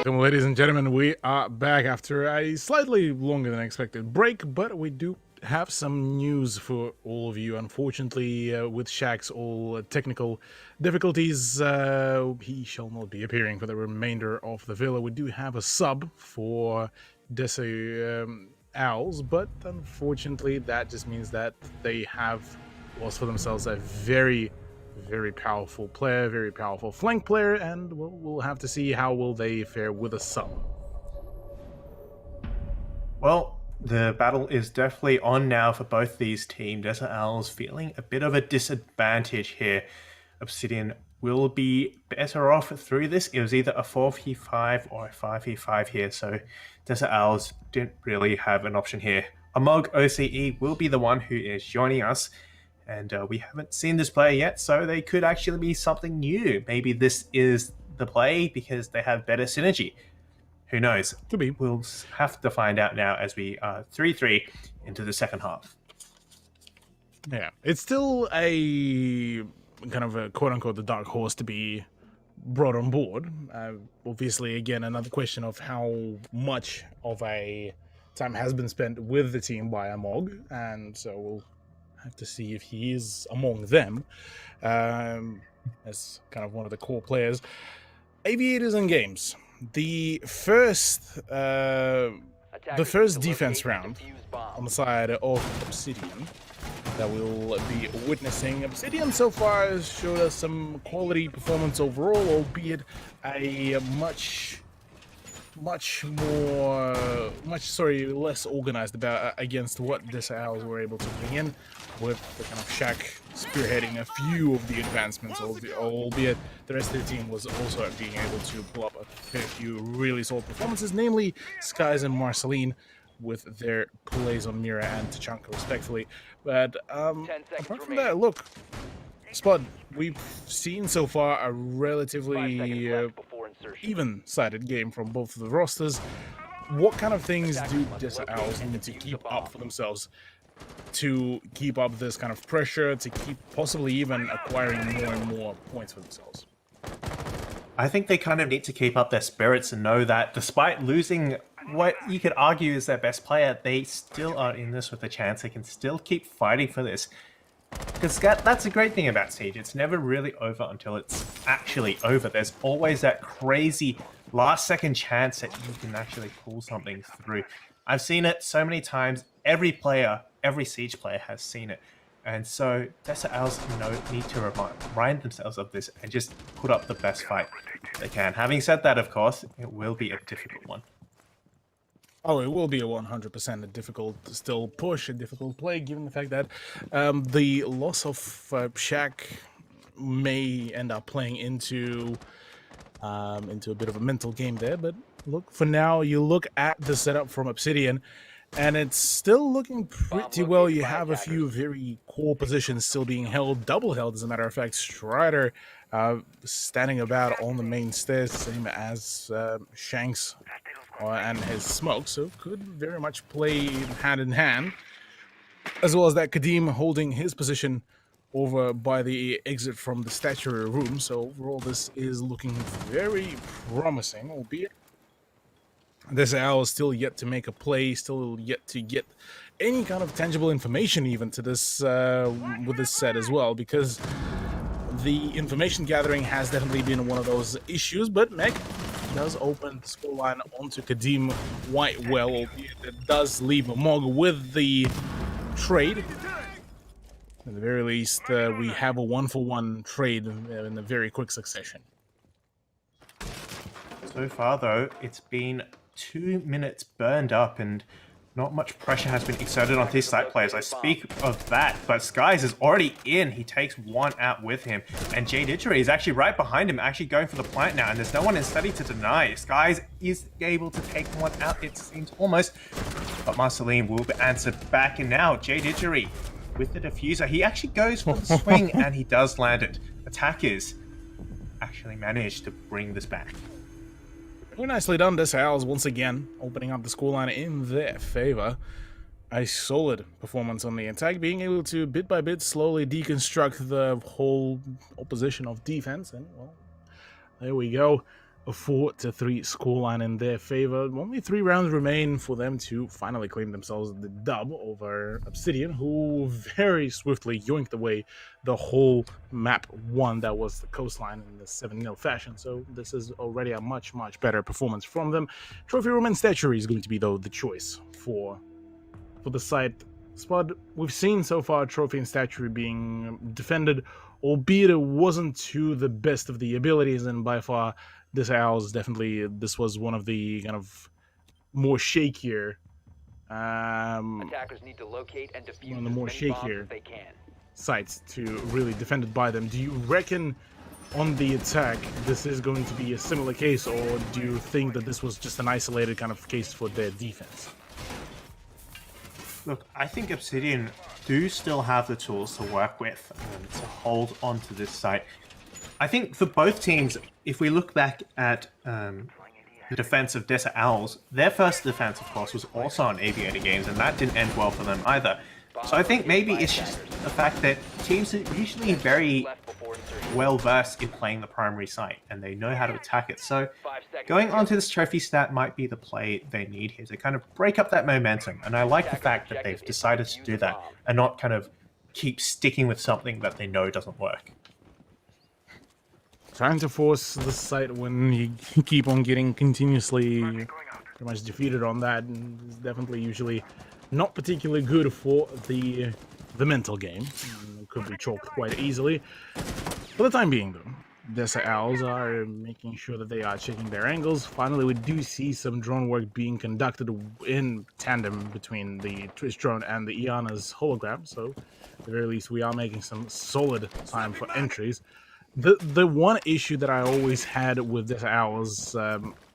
Welcome, ladies and gentlemen, we are back after a slightly longer than expected break, but we do have some news for all of you. Unfortunately, with Shaq's all technical difficulties, he shall not be appearing for the remainder of the villa. We do have a sub for DESA Owls, but unfortunately that just means that they have lost for themselves a very powerful player, very powerful flank player, and we'll have to see how will they fare with a sub. Well, the battle is definitely on now for both these teams. DESA Owls feeling a bit of a disadvantage here. obSYDian will be better off through this. It was either a 4v5 or a 5v5 here, so DESA Owls didn't really have an option here. Amog OCE will be the one who is joining us, and we haven't seen this player yet, so they could actually be something new. Maybe this is the play because they have better synergy. Who knows? Could be. We'll have to find out now as we are 3-3 into the second half. Yeah, it's still a kind of a quote-unquote the dark horse to be brought on board. Obviously, again, another question of how much of a time has been spent with the team by Amog, and so we'll have to see if he is among them as kind of one of the core players. Aviators and games. The first defense round on the side of obSYDian that we'll be witnessing. obSYDian so far has showed us some quality performance overall, albeit a much less organized about against what DESA Owls were able to bring in, with the kind of Shaq spearheading a few of the advancements, albeit the rest of the team was also being able to pull up a fair few really solid performances, namely Skies and Marceline with their plays on Mira and Tachanka respectfully. But apart from that, look, Spud, we've seen so far a relatively even-sided game from both of the rosters. What kind of things do DESA Owls need to keep up for themselves to keep up this kind of pressure, to keep possibly even acquiring more and more points for themselves? I think they kind of need to keep up their spirits and know that despite losing what you could argue is their best player, they still are in this with a chance. They can still keep fighting for this. Because that's a great thing about Siege. It's never really over until it's actually over. There's always that crazy last-second chance that you can actually pull something through. I've seen it so many times. Every player, every Siege player has seen it. And so DESA Owls need to remind themselves of this and just put up the best fight they can. Having said that, of course, it will be a difficult one. Oh, it will be a 100% a difficult still push, a difficult play, given the fact that the loss of Shaq may end up playing into a bit of a mental game there. But look, for now, you look at the setup from obSYDian, and it's still looking pretty well. You have a few very core positions still being held, double held, as a matter of fact. Strider standing about on the main stairs, same as Shanks and his smoke, so could very much play hand in hand, as well as that Kadeem holding his position over by the exit from the statuary room. So overall, this is looking very promising, albeit DESA Owl is still yet to make a play, still yet to get any kind of tangible information even to this with this set as well, because the information gathering has definitely been one of those issues. But Meg does open the scoreline onto Kadeem quite well, albeit it does leave Amog with the trade. At the very least, we have a 1-for-1 trade in a very quick succession. So far, though, it's been 2 minutes burned up and not much pressure has been exerted on these side players. I speak of that, but Skies is already in. He takes one out with him. And Cthuhlu is actually right behind him, actually going for the plant now. And there's no one in study to deny. Skies is able to take one out, it seems almost. But Marceline will be answered back. And now Cthuhlu with the diffuser. He actually goes for the swing and he does land it. Attackers actually managed to bring this back. Very nicely done, DESA Owls once again opening up the scoreline in their favor. A solid performance on the attack, being able to bit by bit slowly deconstruct the whole opposition of defense. And well, there we go. a 4-3 scoreline in their favor. Only 3 rounds remain for them to finally claim themselves the dub over obSYDian, who very swiftly yoinked away the whole map 1 that was the coastline in the 7-0 fashion. So this is already a much, much better performance from them. Trophy room and statuary is going to be, though, the choice for the site. Spud, we've seen so far trophy and statuary being defended, albeit it wasn't to the best of the abilities, and by far DESA Owls definitely, this was one of the kind of more shakier Attackers need to locate and defuse one of the as more many bombs shakier as they can. sites to really defended by them. Do you reckon on the attack this is going to be a similar case, or do you think that this was just an isolated kind of case for their defense? Look, I think obSYDian do still have the tools to work with to hold on to this site. I think for both teams, if we look back at the defense of DESA Owls, their first defense, of course, was also on Aviator Games, and that didn't end well for them either. So I think maybe it's just the fact that teams are usually very well versed in playing the primary site, and they know how to attack it. So going onto this trophy stat might be the play they need here to kind of break up that momentum. And I like the fact that they've decided to do that and not kind of keep sticking with something that they know doesn't work. Trying to force the site when you keep on getting continuously pretty much defeated on that is definitely usually not particularly good for the mental game. It could be chalked quite easily. For the time being, though, DESA Owls are making sure that they are checking their angles. Finally, we do see some drone work being conducted in tandem between the Twitch drone and the Iana's hologram, so at the very least we are making some solid time for entries. The one issue that I always had with DESA Owls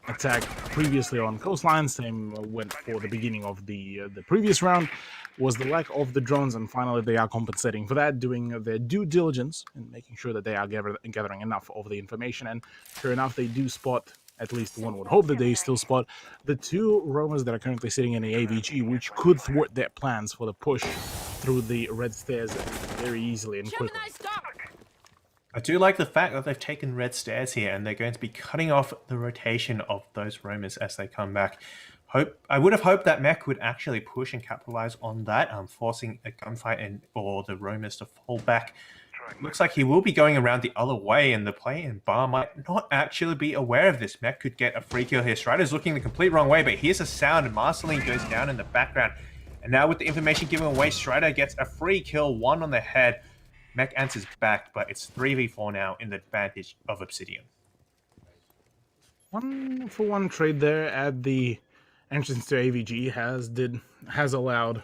attack previously on coastline, same went for the beginning of the previous round, was the lack of the drones, and finally they are compensating for that, doing their due diligence and making sure that they are gathering enough of the information. And sure enough, they do spot, at least one would hope that they still spot, the 2 roamers that are currently sitting in the AVG, which could thwart their plans for the push through the red stairs very easily and quickly. I do like the fact that they've taken red stairs here, and they're going to be cutting off the rotation of those roamers as they come back. I would have hoped that Mech would actually push and capitalize on that, forcing a gunfight or the roamers to fall back. Looks like he will be going around the other way, and the play in bar might not actually be aware of this. Mech could get a free kill here. Strider's looking the complete wrong way, but here's a sound, and Marceline goes down in the background. And now with the information given away, Strider gets a free kill, 1 on the head. Mech answers back, but it's 3v4 now in the advantage of obSYDian. 1-for-1 trade there at the entrance to AVG has allowed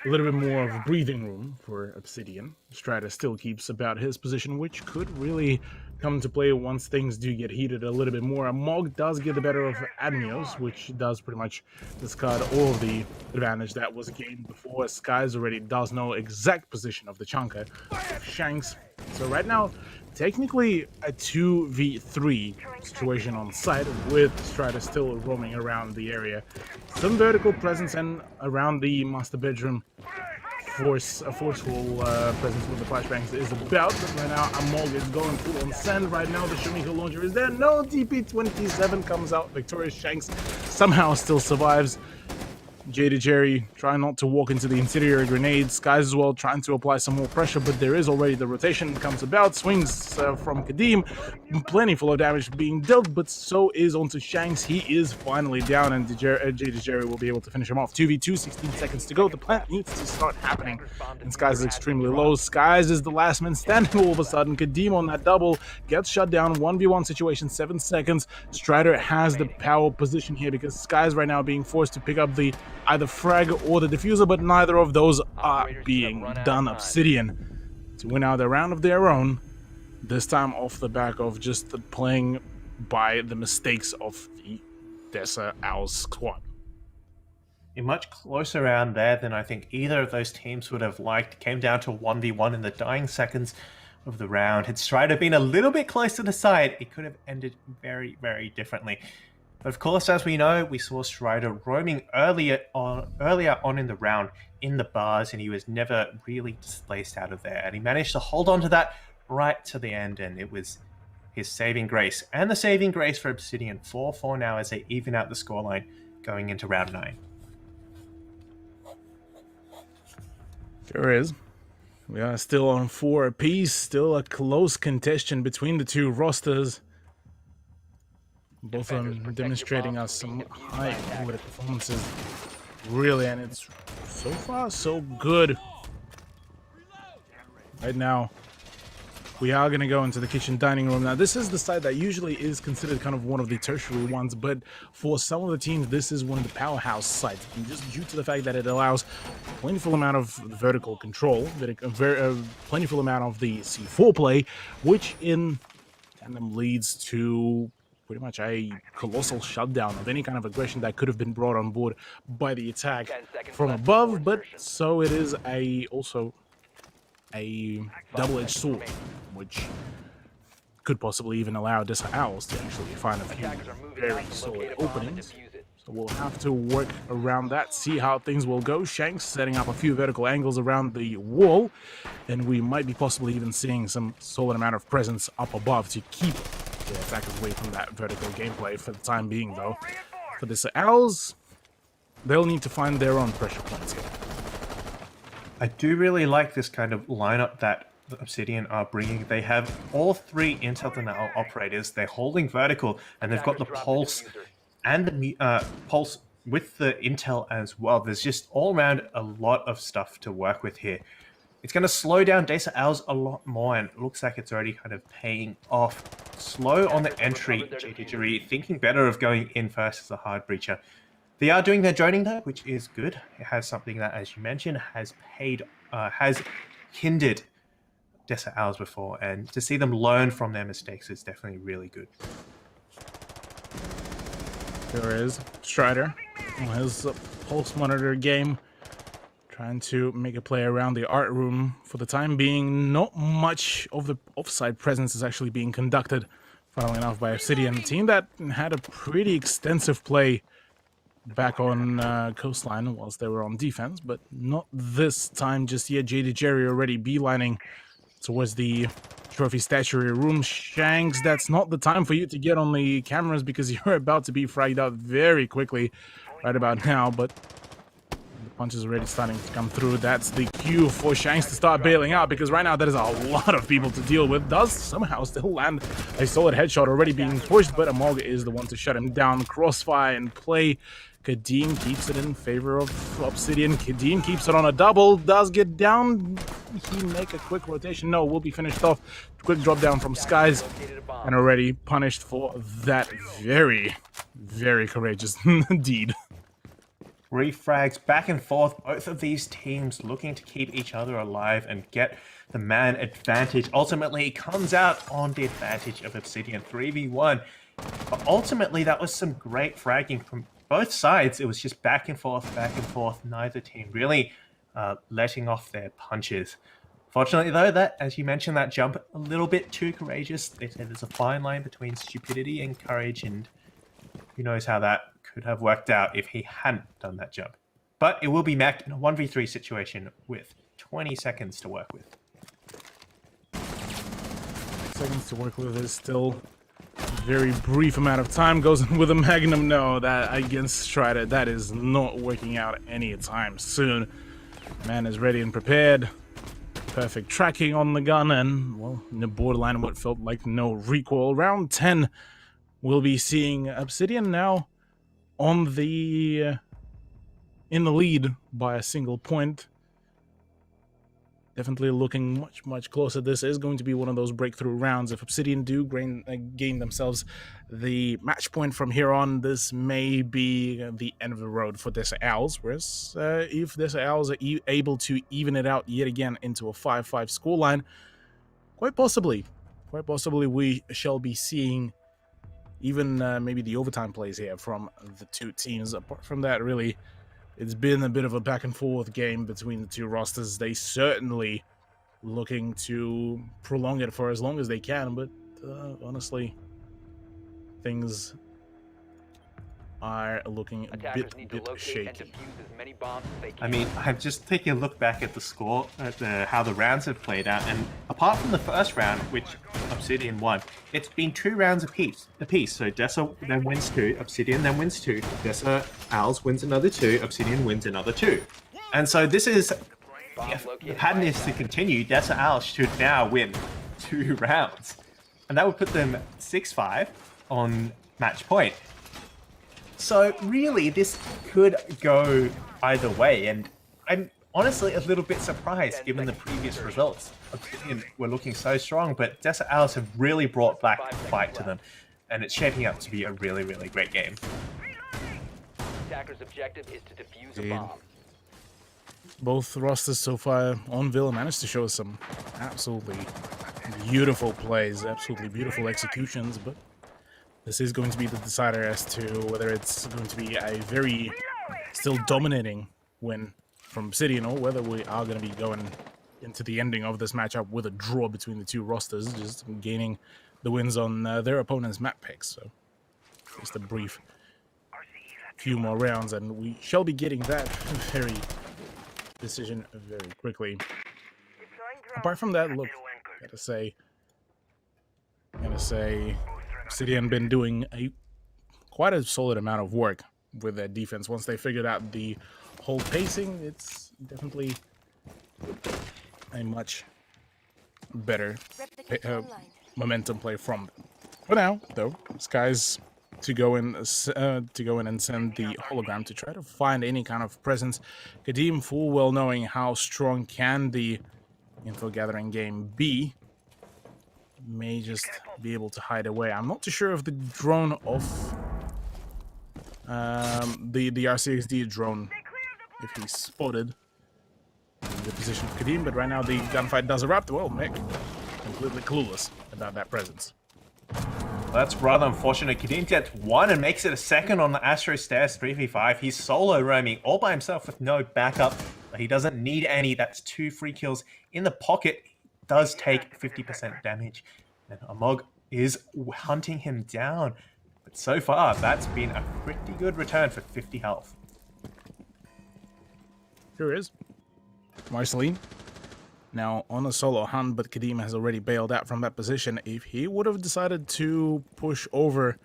a little bit more of breathing room for obSYDian. Strider still keeps about his position, which could really come to play once things do get heated a little bit more. Mog does get the better of Admios, which does pretty much discard all of the advantage that was gained before. Skies already does know exact position of the chunker of Shanks. So right now, technically a 2v3 situation on site, with Strider still roaming around the area. Some vertical presence and around the master bedroom. A forceful presence with the flashbangs is about, but right now Amog is going full on send. Right now the Shumiko launcher is there. No, DP-27 comes out victorious. Shanks somehow still survives. Jada Jerry trying not to walk into the interior grenade. Skies as well trying to apply some more pressure, but there is already the rotation comes about. Swings from Kadeem. Plenty full of damage being dealt, but so is onto Shanks. He is finally down, and Jada Jerry will be able to finish him off. 2v2, 16 seconds to go. The plant needs to start happening, and Skies is extremely low. Skies is the last man standing all of a sudden. Kadeem on that double gets shut down. 1v1 situation, 7 seconds. Strider has the power position here because Skies right now being forced to pick up the either frag or the diffuser, but neither of those are being done. obSYDian to win out a round of their own, this time off the back of just playing by the mistakes of the DESA Owls squad. A much closer round there than I think either of those teams would have liked. Came down to 1v1 in the dying seconds of the round. Had Strider been a little bit close to the side, it could have ended very, very differently. But of course, as we know, we saw Strider roaming earlier on in the round in the bars, and he was never really displaced out of there. And he managed to hold on to that right to the end, and it was his saving grace. And the saving grace for obSYDian, 4-4 now as they even out the scoreline going into round 9. There is. We are still on 4 apiece, still a close contention between the two rosters. Both of them demonstrating us some high quality performances, really, and it's so far so good. Right now, we are going to go into the kitchen dining room. Now, this is the side that usually is considered kind of one of the tertiary ones, but for some of the teams, this is one of the powerhouse sites, and just due to the fact that it allows plentiful amount of vertical control, plentiful amount of the C4 play, which in tandem leads to pretty much a colossal shutdown of any kind of aggression that could have been brought on board by the attack from above, but so it is also a double-edged sword, which could possibly even allow DESA Owls to actually find a few very solid openings. So we'll have to work around that, see how things will go. Shanks setting up a few vertical angles around the wall, and we might be possibly even seeing some solid amount of presence up above to keep the attackers away from that vertical gameplay for the time being, though. For DESA Owls, they'll need to find their own pressure points here. I do really like this kind of lineup that the obSYDian are bringing. They have all 3 Intel denial operators. They're holding vertical, and they've got the pulse and the pulse with the Intel as well. There's just all around a lot of stuff to work with here. It's going to slow down DESA Owls a lot more, and it looks like it's already kind of paying off. Slow on the entry, Cthuhlu, thinking better of going in first as a hard breacher. They are doing their droning though, which is good. It has something that, as you mentioned, has hindered DESA Owls before, and to see them learn from their mistakes is definitely really good. There is Strider on his pulse monitor game, trying to make a play around the art room. For the time being, not much of the offside presence is actually being conducted, funnily enough, by obSYDian, a team that had a pretty extensive play back on coastline whilst they were on defense, but not this time just yet. JD Jerry already beelining towards the trophy statuary room. Shanks, that's not the time for you to get on the cameras because you're about to be fragged out very quickly right about now, but the punch is already starting to come through. That's the cue for Shanks to start bailing out, because right now there is a lot of people to deal with. Does somehow still land a solid headshot, already being pushed, but Amog is the one to shut him down. Crossfire and play. Kadeem keeps it in favor of obSYDian. Kadeem keeps it on a double. Does get down. He make a quick rotation. No, will be finished off. Quick drop down from Skies. And already punished for that very, very courageous deed. Refrags back and forth. Both of these teams looking to keep each other alive and get the man advantage. Ultimately, it comes out on the advantage of obSYDian 3v1. But ultimately, that was some great fragging from both sides. It was just back and forth, neither team really letting off their punches. Fortunately, though, that, as you mentioned, that jump a little bit too courageous. They said there's a fine line between stupidity and courage, and who knows how that could have worked out if he hadn't done that jump. But it will be mech in a 1v3 situation with 20 seconds to work with. Seconds to work with is still very brief amount of time. Goes in with a Magnum. No, that against Strider, that is not working out anytime soon. Man is ready and prepared. Perfect tracking on the gun, and well, in the borderline what felt like no recoil. Round 10, we'll be seeing obSYDian now on the in the lead by a single point. Definitely looking much closer. This is going to be one of those breakthrough rounds. If obSYDian do gain themselves the match point from here on, this may be the end of the road for DESA Owls. Whereas if DESA Owls are able to even it out yet again into a 5-5 scoreline, quite possibly we shall be seeing even maybe the overtime plays here from the two teams. Apart from that, really, it's been a bit of a back and forth game between the two rosters. They certainly looking to prolong it for as long as they can, but honestly, things are looking a Attackers need to bit locate and shaky. defuse as many bombs as they can. I mean, I'm just taking a look back at the score, at how the rounds have played out, and apart from the first round, which obSYDian won, it's been 2 rounds apiece. So DESA then wins 2, obSYDian then wins 2, DESA Owls wins another 2, obSYDian wins another 2. And so this is, if the pattern is to continue, DESA Owls should now win 2 rounds. And that would put them 6-5 on match point. So really, this could go either way, and I'm honestly a little bit surprised given the previous results. obSYDian were looking so strong, but DESA Owls have really brought back the fight to them, and it's shaping up to be a really, really great game. Attacker's objective is to defuse a Indeed. bomb. Both rosters so far on Villa managed to show some absolutely beautiful plays, absolutely beautiful executions, but this is going to be the decider as to whether it's going to be a very still dominating win from obSYDian or whether we are going to be going into the ending of this matchup with a draw between the two rosters, just gaining the wins on their opponent's map picks. So just a brief few more rounds and we shall be getting that very decision very quickly. Apart from that, look, gotta say obSYDian been doing quite a solid amount of work with their defense. Once they figured out the whole pacing, it's definitely a much better momentum play from them. For now, though, Skies to go in and send the hologram to try to find any kind of presence. Kadeem, full well knowing how strong can the info gathering game be, may just be able to hide away. I'm not too sure if the drone of the RCXD drone, if he's spotted in the position of Kadeem, but right now the gunfight does erupt. Well, Mick, completely clueless about that presence. That's rather unfortunate. Kadeem gets 1 and makes it a second on the Astro Stairs 3v5. He's solo roaming all by himself with no backup, but he doesn't need any. That's 2 free kills in the pocket. He does take 50% damage. And Amog is hunting him down. But so far, that's been a pretty good return for 50 health. Sure is. Marceline now on a solo hunt, but Kadeem has already bailed out from that position. If he would have decided to push over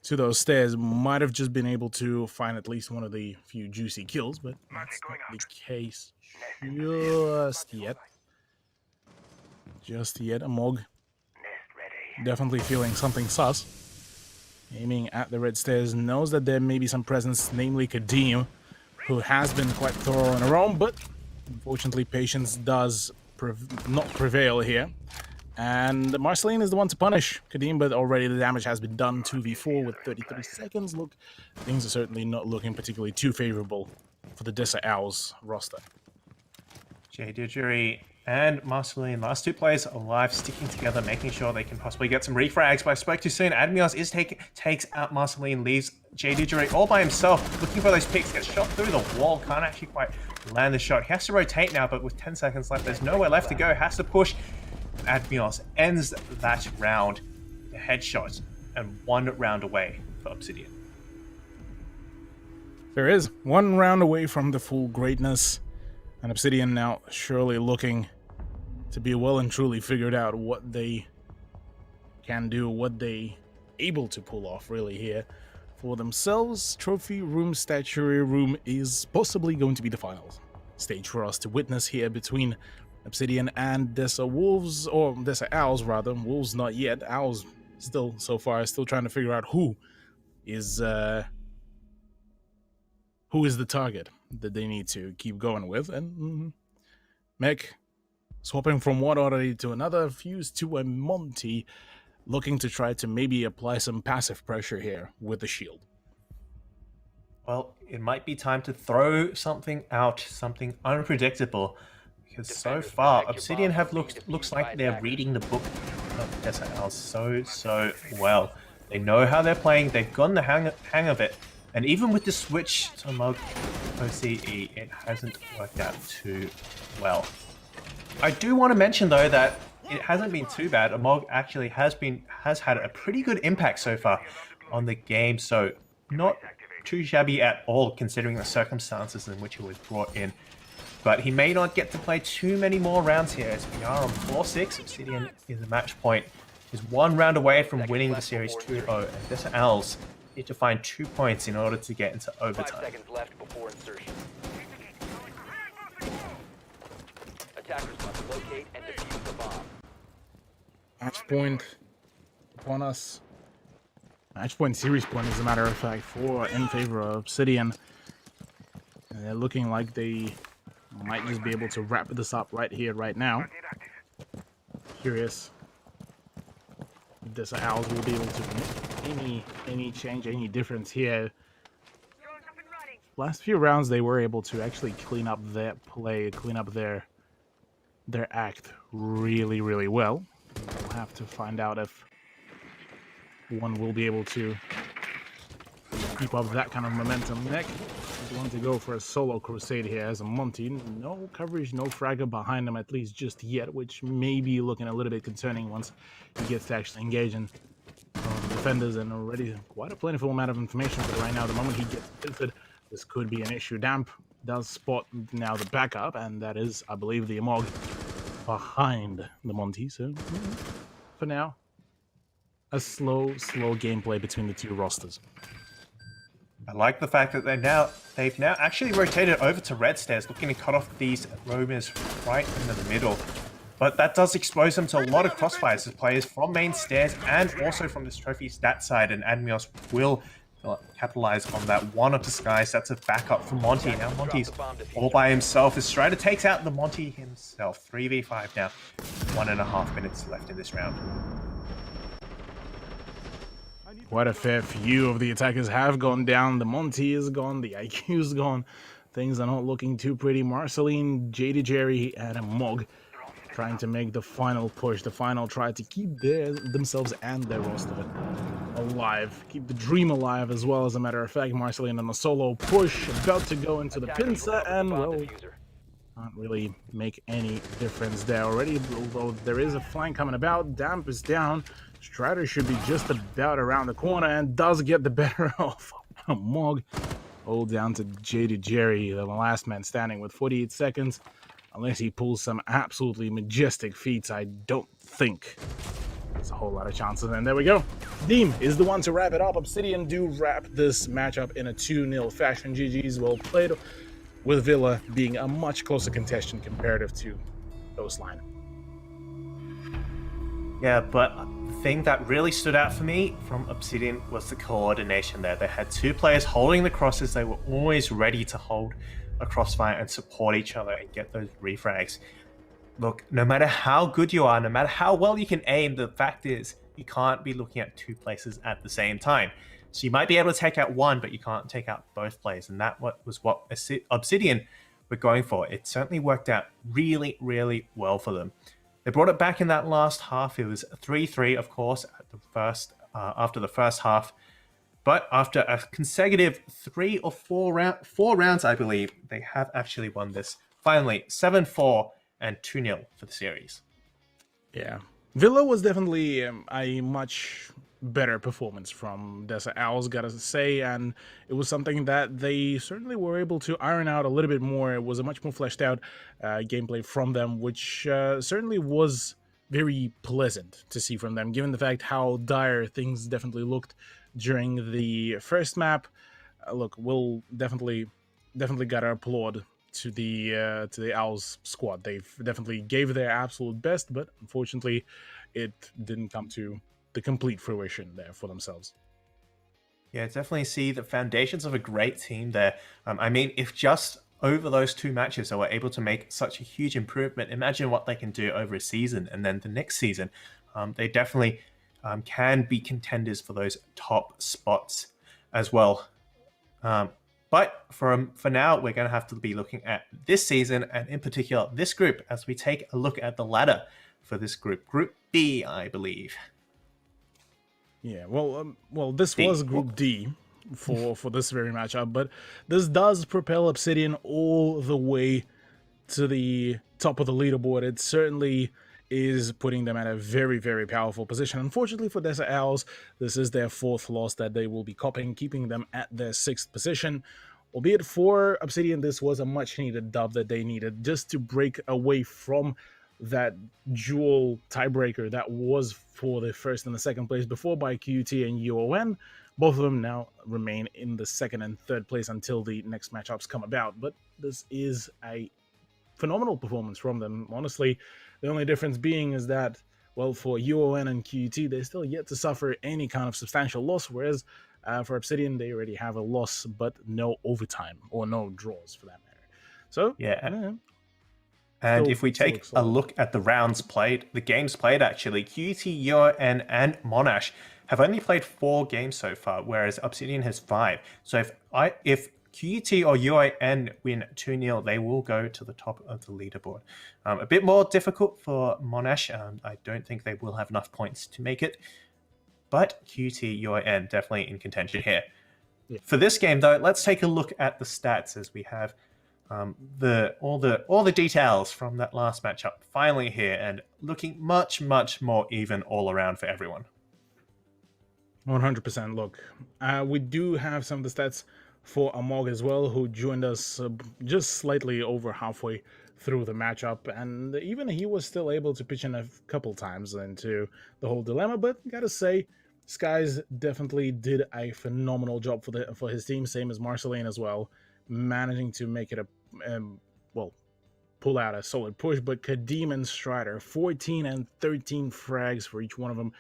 to those stairs, might have just been able to find at least one of the few juicy kills, but that's not the case just yet. Just yet. Amog definitely feeling something sus. Aiming at the red stairs, knows that there may be some presence, namely Kadeem, who has been quite thorough on her own, but unfortunately patience does not prevail here. And Marceline is the one to punish Kadeem, but already the damage has been done. 2v4 with 33 seconds. Look, things are certainly not looking particularly too favorable for the DESA Owls roster. Cthuhlu and Marceline, last 2 players alive, sticking together, making sure they can possibly get some refrags, but I spoke too soon. Admios is takes out Marceline, leaves Cthuhlu all by himself, looking for those picks, gets shot through the wall, can't actually quite land the shot. He has to rotate now, but with 10 seconds left, there's nowhere left to go, has to push. Admios ends that round, the headshot, and 1 round away for obSYDian. There is 1 round away from the full greatness, and obSYDian now surely looking to be well and truly figured out what they can do, what they able to pull off really here for themselves. Trophy room, statuary room is possibly going to be the final stage for us to witness here between obSYDian and DESA Wolves, or DESA Owls rather. Wolves not yet. Owls still so far still trying to figure out who is the target that they need to keep going with. And Mech swapping from one oddity to another, fused to a Monty, looking to try to maybe apply some passive pressure here with the shield. Well, it might be time to throw something out, something unpredictable, because so far obSYDian have looks like they're reading the book of DESA Owls so well. They know how they're playing, they've gotten the hang of it, and even with the switch to Mog OCE, it hasn't worked out too well. I do want to mention though that it hasn't been too bad. Amog actually has had a pretty good impact so far on the game, so not too shabby at all, considering the circumstances in which he was brought in. But he may not get to play too many more rounds here, as we are on 4-6. obSYDian is a match point, is 1 round away from winning the series 2-0, and DESA Owls need to find 2 points in order to get into 5 overtime. seconds left before insertion. Attackers must locate and defuse the bomb. Match point upon us. Match point, series point, as a matter of fact, in favor of obSYDian. And they're looking like they might just be able to wrap this up right here, right now. Curious if DESA Owls will be able to make any change, any difference here. Last few rounds, they were able to actually clean up their play, clean up their act really, really well. We'll have to find out if one will be able to keep up that kind of momentum. Next, he's going to go for a solo crusade here as a Monty. No coverage, no fragger behind him, at least just yet, which may be looking a little bit concerning once he gets to actually engage in defenders, and already quite a plentiful amount of information. But right now, the moment he gets tilted, this could be an issue. Damp does spot now the backup, and that is, I believe, the Amog behind the Monty. So, for now, a slow gameplay between the two rosters. I like the fact that they've now actually rotated over to red stairs, looking to cut off these roamers right in the middle. But that does expose them to a lot of crossfires as players from main stairs and also from this trophy stat side, and Admios will capitalize on that one up to skies. That's a backup for Monty. Now Monty's all by himself as Strider takes out the Monty himself. 3v5 now. 1.5 minutes left in this round. Quite a fair few of the attackers have gone down. The Monty is gone. The IQ is gone. Things are not looking too pretty. Marceline, JD Jerry, and a Mog trying to make the final push, the final try to keep themselves and their roster alive. Keep the dream alive as well, as a matter of fact. Marceline on a solo push, about to go into the pincer, and, well, can't really make any difference there already, although there is a flank coming about. Damp is down. Strider should be just about around the corner and does get the better of Mog. All down to JD Jerry, the last man standing with 48 seconds. Unless he pulls some absolutely majestic feats, I don't think there's a whole lot of chances. And there we go. Deem is the one to wrap it up. obSYDian do wrap this matchup in a 2-0 fashion. GG's well played, with Villa being a much closer contestant comparative to Coastline. Yeah, but the thing that really stood out for me from obSYDian was the coordination there. They had 2 players holding the crosses. They were always ready to hold a crossfire and support each other and get those refrags. Look, no matter how good you are, no matter how well you can aim, the fact is you can't be looking at 2 places at the same time. So you might be able to take out one, but you can't take out both players, and that was what obSYDian were going for. It certainly worked out really, really well for them. They brought it back in that last half. It was 3-3, of course, at the after the first half. But after a consecutive 3 or 4 rounds, I believe, they have actually won this. Finally, 7-4 and 2-0 for the series. Yeah. Villa was definitely a much better performance from DESA Owls, gotta say, and it was something that they certainly were able to iron out a little bit more. It was a much more fleshed out gameplay from them, which certainly was very pleasant to see from them, given the fact how dire things definitely looked during the first map. Look, we'll definitely gotta applaud to the Owls squad. They've definitely gave their absolute best, but unfortunately it didn't come to the complete fruition there for themselves. Yeah, definitely see the foundations of a great team there. I mean, if just over those 2 matches they were able to make such a huge improvement, imagine what they can do over a season, and then the next season. They definitely can be contenders for those top spots as well. But for now, we're going to have to be looking at this season, and in particular this group, as we take a look at the ladder for this group. Group B, I believe. Yeah, well, this was Group D for this very matchup, but this does propel obSYDian all the way to the top of the leaderboard. It certainly is putting them at a very, very powerful position. Unfortunately for DESA Owls, this is their 4th loss that they will be copying, keeping them at their 6th position. Albeit for obSYDian, this was a much needed dub that they needed just to break away from that dual tiebreaker that was for the 1st and the 2nd place before by QUT and UON. Both of them now remain in the 2nd and 3rd place until the next matchups come about. But this is a phenomenal performance from them. Honestly, the only difference being is that, well, for UON and QUT, they're still yet to suffer any kind of substantial loss, whereas for obSYDian, they already have a loss, but no overtime or no draws for that matter. So, yeah. And if we take a look at the rounds played, the games played actually, QUT, UON, and Monash have only played 4 games so far, whereas obSYDian has 5. So if QUT or UON win 2-0, they will go to the top of the leaderboard. A bit more difficult for Monash. I don't think they will have enough points to make it. But QUT, UON definitely in contention here. Yeah. For this game, though, let's take a look at the stats as we have all the details from that last matchup finally here, and looking much more even all around for everyone. 100%. Look, we do have some of the stats for Amog as well, who joined us just slightly over halfway through the matchup, and even he was still able to pitch in a couple times into the whole dilemma. But gotta say, Skies definitely did a phenomenal job for his team, same as Marceline as well, managing to make it pull out a solid push. But Kadeem and Strider, 14 and 13 frags for each one of them,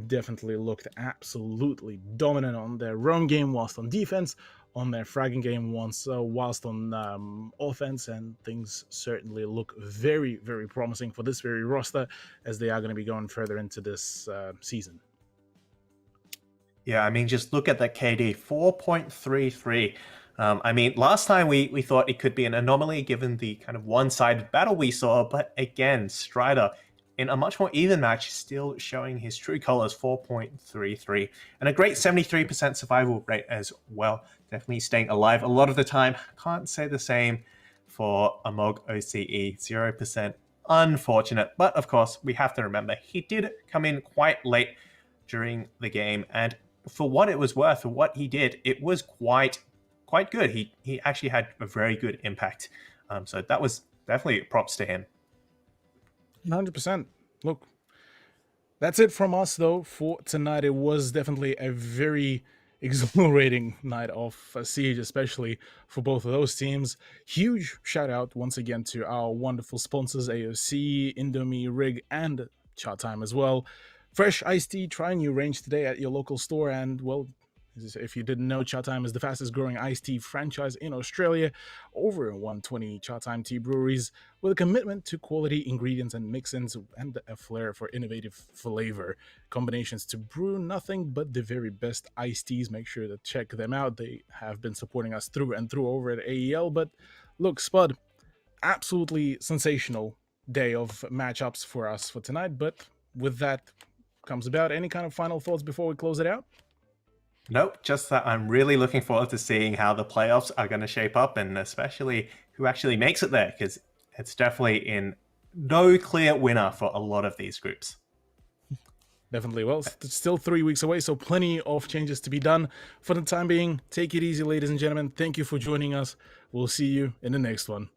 definitely looked absolutely dominant on their run game, whilst on defense, on their fragging game whilst on offense, and things certainly look very, very promising for this very roster as they are going to be going further into this season. Yeah, I mean, just look at that KD, 4.33. I mean, last time we thought it could be an anomaly given the kind of one-sided battle we saw, but again, Strider in a much more even match, still showing his true colors, 4.33, and a great 73% survival rate as well. Definitely staying alive a lot of the time. Can't say the same for Amog OCE, 0%. Unfortunate, but of course, we have to remember he did come in quite late during the game, and for what it was worth, for what he did, it was quite good. He actually had a very good impact. So that was definitely props to him. 100%. Look, that's it from us though for tonight. It was definitely a very exhilarating night of Siege, especially for both of those teams. Huge shout out once again to our wonderful sponsors, AOC, Indomie, Rig, and Chatime as well. Fresh iced tea, try a new range today at your local store. And, well, if you didn't know, Chatime is the fastest growing iced tea franchise in Australia, over 120 Chatime tea breweries with a commitment to quality ingredients and mix-ins and a flair for innovative flavor combinations to brew nothing but the very best iced teas. Make sure to check them out. They have been supporting us through and through over at AEL. But look, Spud, absolutely sensational day of matchups for us for tonight. But with that comes about, any kind of final thoughts before we close it out? Nope, just that I'm really looking forward to seeing how the playoffs are going to shape up, and especially who actually makes it there, because it's definitely in no clear winner for a lot of these groups. Definitely. Well, still 3 weeks away, so plenty of changes to be done. For the time being, take it easy, ladies and gentlemen. Thank you for joining us. We'll see you in the next one.